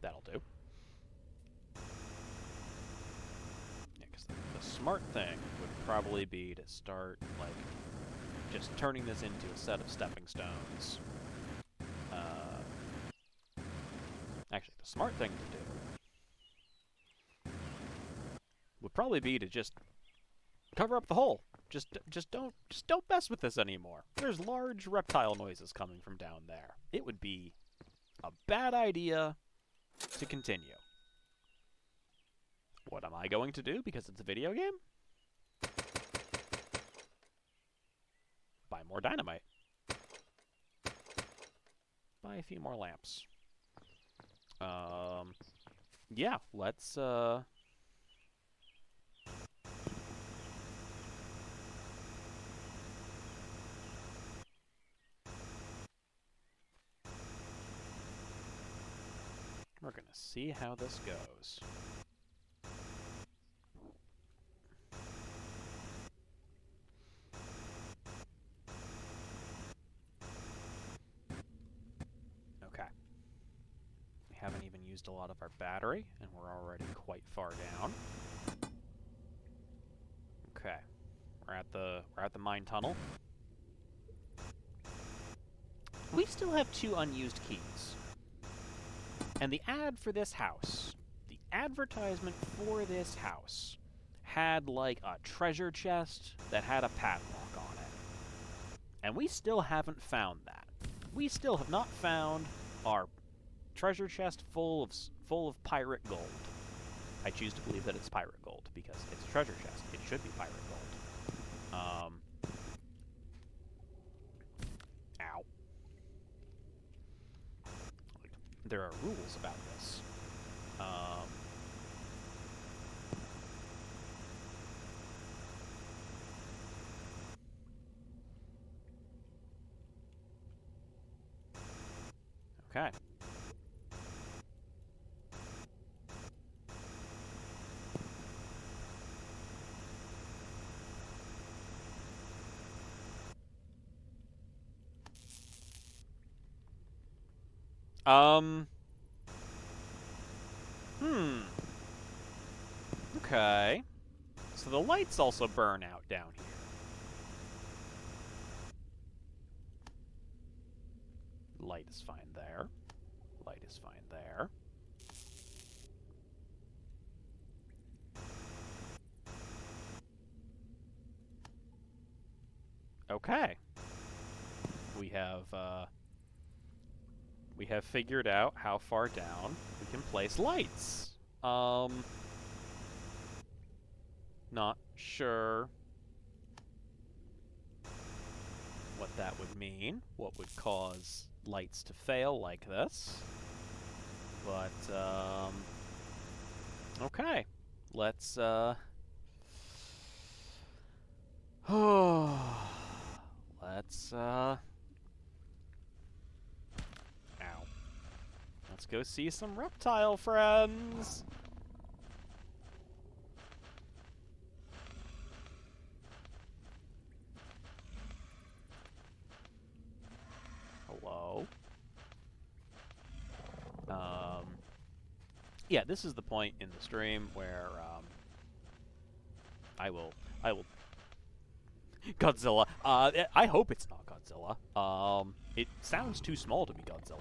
That'll do. Yeah, because the smart thing would probably be to start, like, just turning this into a set of stepping stones. Actually, the smart thing to do would probably be to just cover up the hole. Just don't mess with this anymore. There's large reptile noises coming from down there. It would be a bad idea to continue. What am I going to do because it's a video game? Buy more dynamite. Buy a few more lamps. Yeah, let's, We're gonna see how this goes. used a lot of our battery, and we're already quite far down. Okay, we're at the mine tunnel. We still have 2 unused keys. And the ad for this house, the advertisement for this house, had like a treasure chest that had a padlock on it. And we still haven't found that. We still have not found our treasure chest full of pirate gold. I choose to believe that it's pirate gold because it's a treasure chest. It should be pirate gold. Ow. There are rules about this. Okay. Okay. So the lights also burn out down here. Light is fine there. Light is fine there. Okay. We have figured out how far down we can place lights. Not sure what that would mean, what would cause lights to fail like this. But, okay. Let's, let's, ow. Let's go see some reptile friends. Hello? Yeah, this is the point in the stream where, I will... Godzilla. I hope it's not Godzilla. It sounds too small to be Godzilla.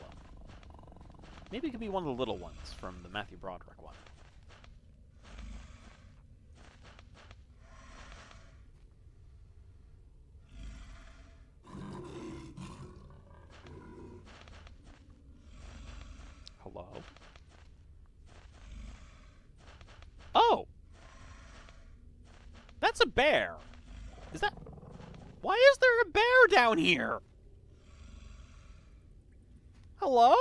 Maybe it could be one of the little ones from the Matthew Broderick one. Hello? Oh! That's a bear! Is that... Why is there a bear down here? Hello?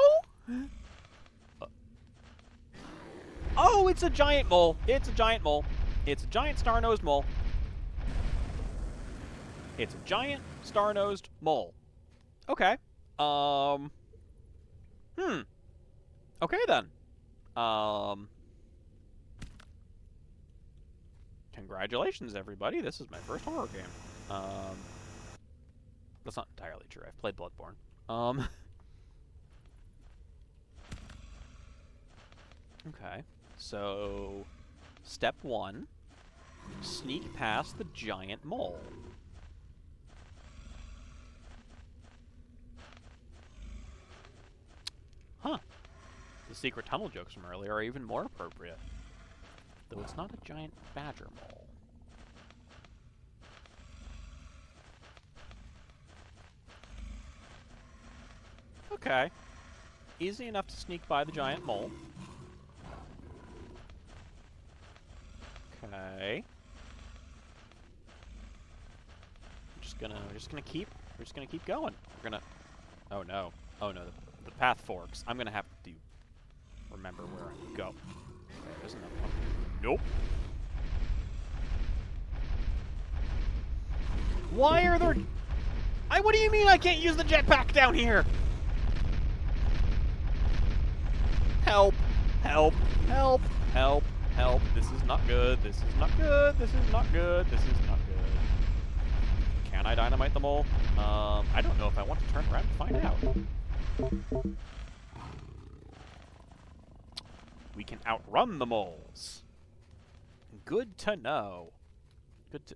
Oh, it's a giant mole. It's a giant mole. It's a giant star-nosed mole. It's a giant star-nosed mole. Okay. Okay, then. Congratulations, everybody. This is my first horror game. That's not entirely true. I've played Bloodborne. Okay. So, step 1, sneak past the giant mole. Huh. The secret tunnel jokes from earlier are even more appropriate. Though it's not a giant badger mole. Okay. Easy enough to sneak by the giant mole. Okay. We're just gonna keep going. We're gonna... Oh no. Oh no, the path forks. I'm gonna have to remember where I go. Okay, there's another one. Nope. Why are there... what do you mean I can't use the jetpack down here? Help. Help. Help. Help. Help. This is not good. This is not good. This is not good. This is not good. Can I dynamite the mole? I don't know if I want to turn around to find out. We can outrun the moles. Good to know. Good to...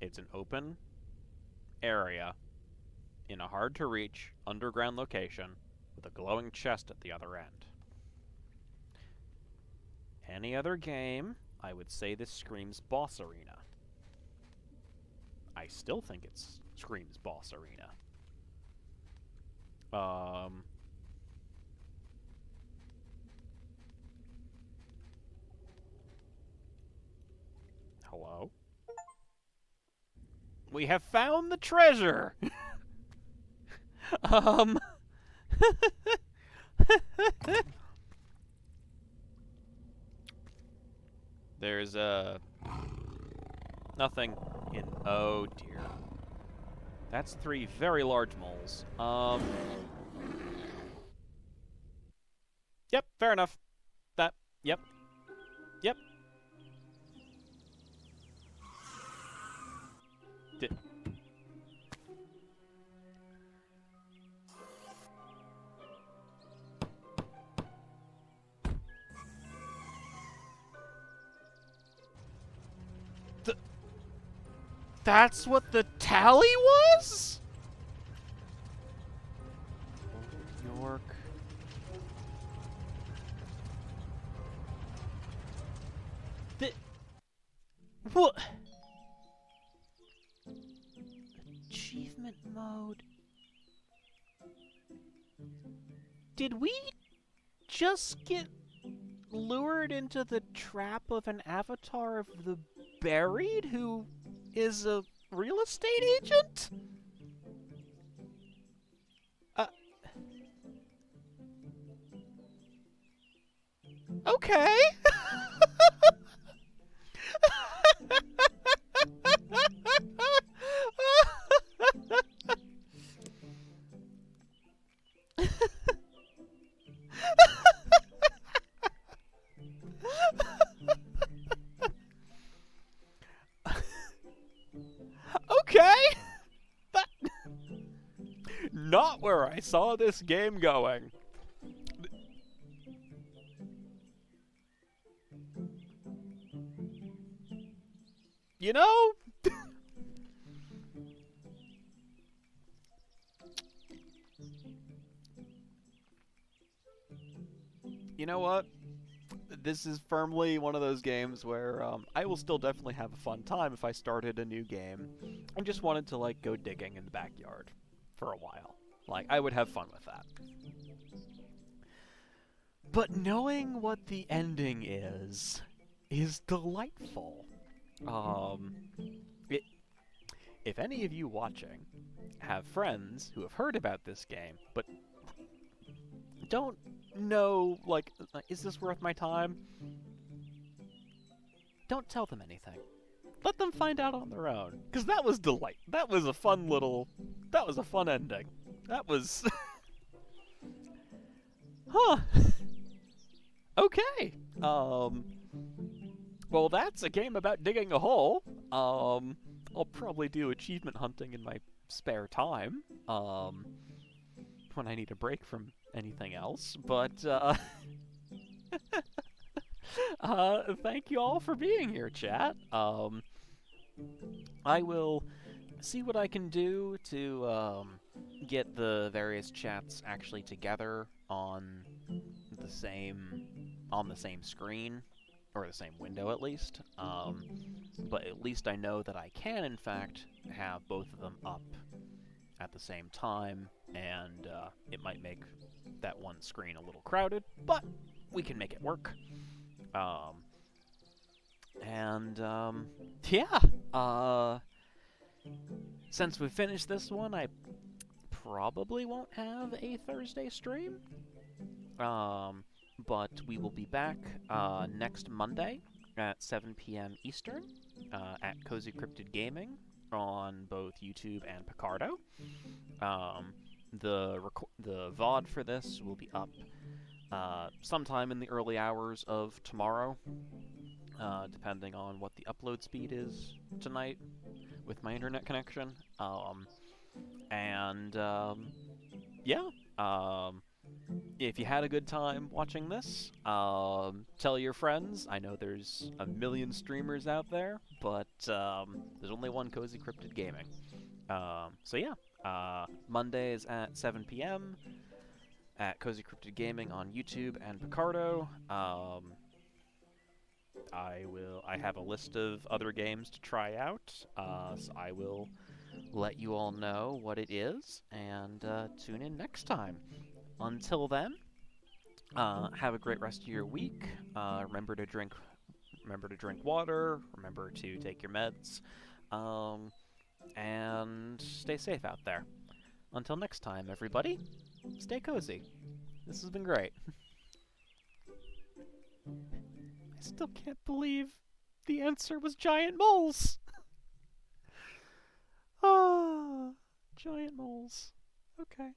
It's an open area in a hard-to-reach underground location with a glowing chest at the other end. Any other game, I would say this screams Boss Arena. I still think it screams Boss Arena. Hello? We have found the treasure! There's, nothing in... Oh, dear. That's 3 very large moles. Yep, fair enough. Yep. Yep. That's what the tally was? York. What? Achievement mode. Did we just get lured into the trap of an avatar of the buried who is a real estate agent? Okay. Okay. Not where I saw this game going. You know? You know what? This is firmly one of those games where I will still definitely have a fun time if I started a new game. I just wanted to, like, go digging in the backyard for a while. Like, I would have fun with that. But knowing what the ending is delightful. If any of you watching have friends who have heard about this game, but don't know, like, is this worth my time? Don't tell them anything. Let them find out on their own. Because that was that was a fun little... That was a fun ending. That was... Huh. Okay. Well, that's a game about digging a hole. I'll probably do achievement hunting in my spare time. When I need a break from anything else. But, thank you all for being here, chat. I will see what I can do to, get the various chats actually together on the same screen, or the same window at least. But at least I know that I can, in fact, have both of them up at the same time, and it might make that one screen a little crowded, but we can make it work. Yeah. Since we finished this one, I probably won't have a Thursday stream. But we will be back next Monday at 7 p.m. Eastern at CozyCryptidGaming on both YouTube and Picardo. The VOD for this will be up sometime in the early hours of tomorrow, depending on what the upload speed is tonight with my internet connection. yeah, if you had a good time watching this, tell your friends. I know there's a million streamers out there, but there's only one Cozy Cryptid Gaming. So yeah, Mondays at 7 p.m. at Cozy Cryptid Gaming on YouTube and Picardo. I have a list of other games to try out, so I will let you all know what it is, and tune in next time. Until then, have a great rest of your week. Remember to drink water. Remember to take your meds, and stay safe out there. Until next time, everybody, stay cozy. This has been great. I still can't believe the answer was giant moles. Ah, giant moles. Okay.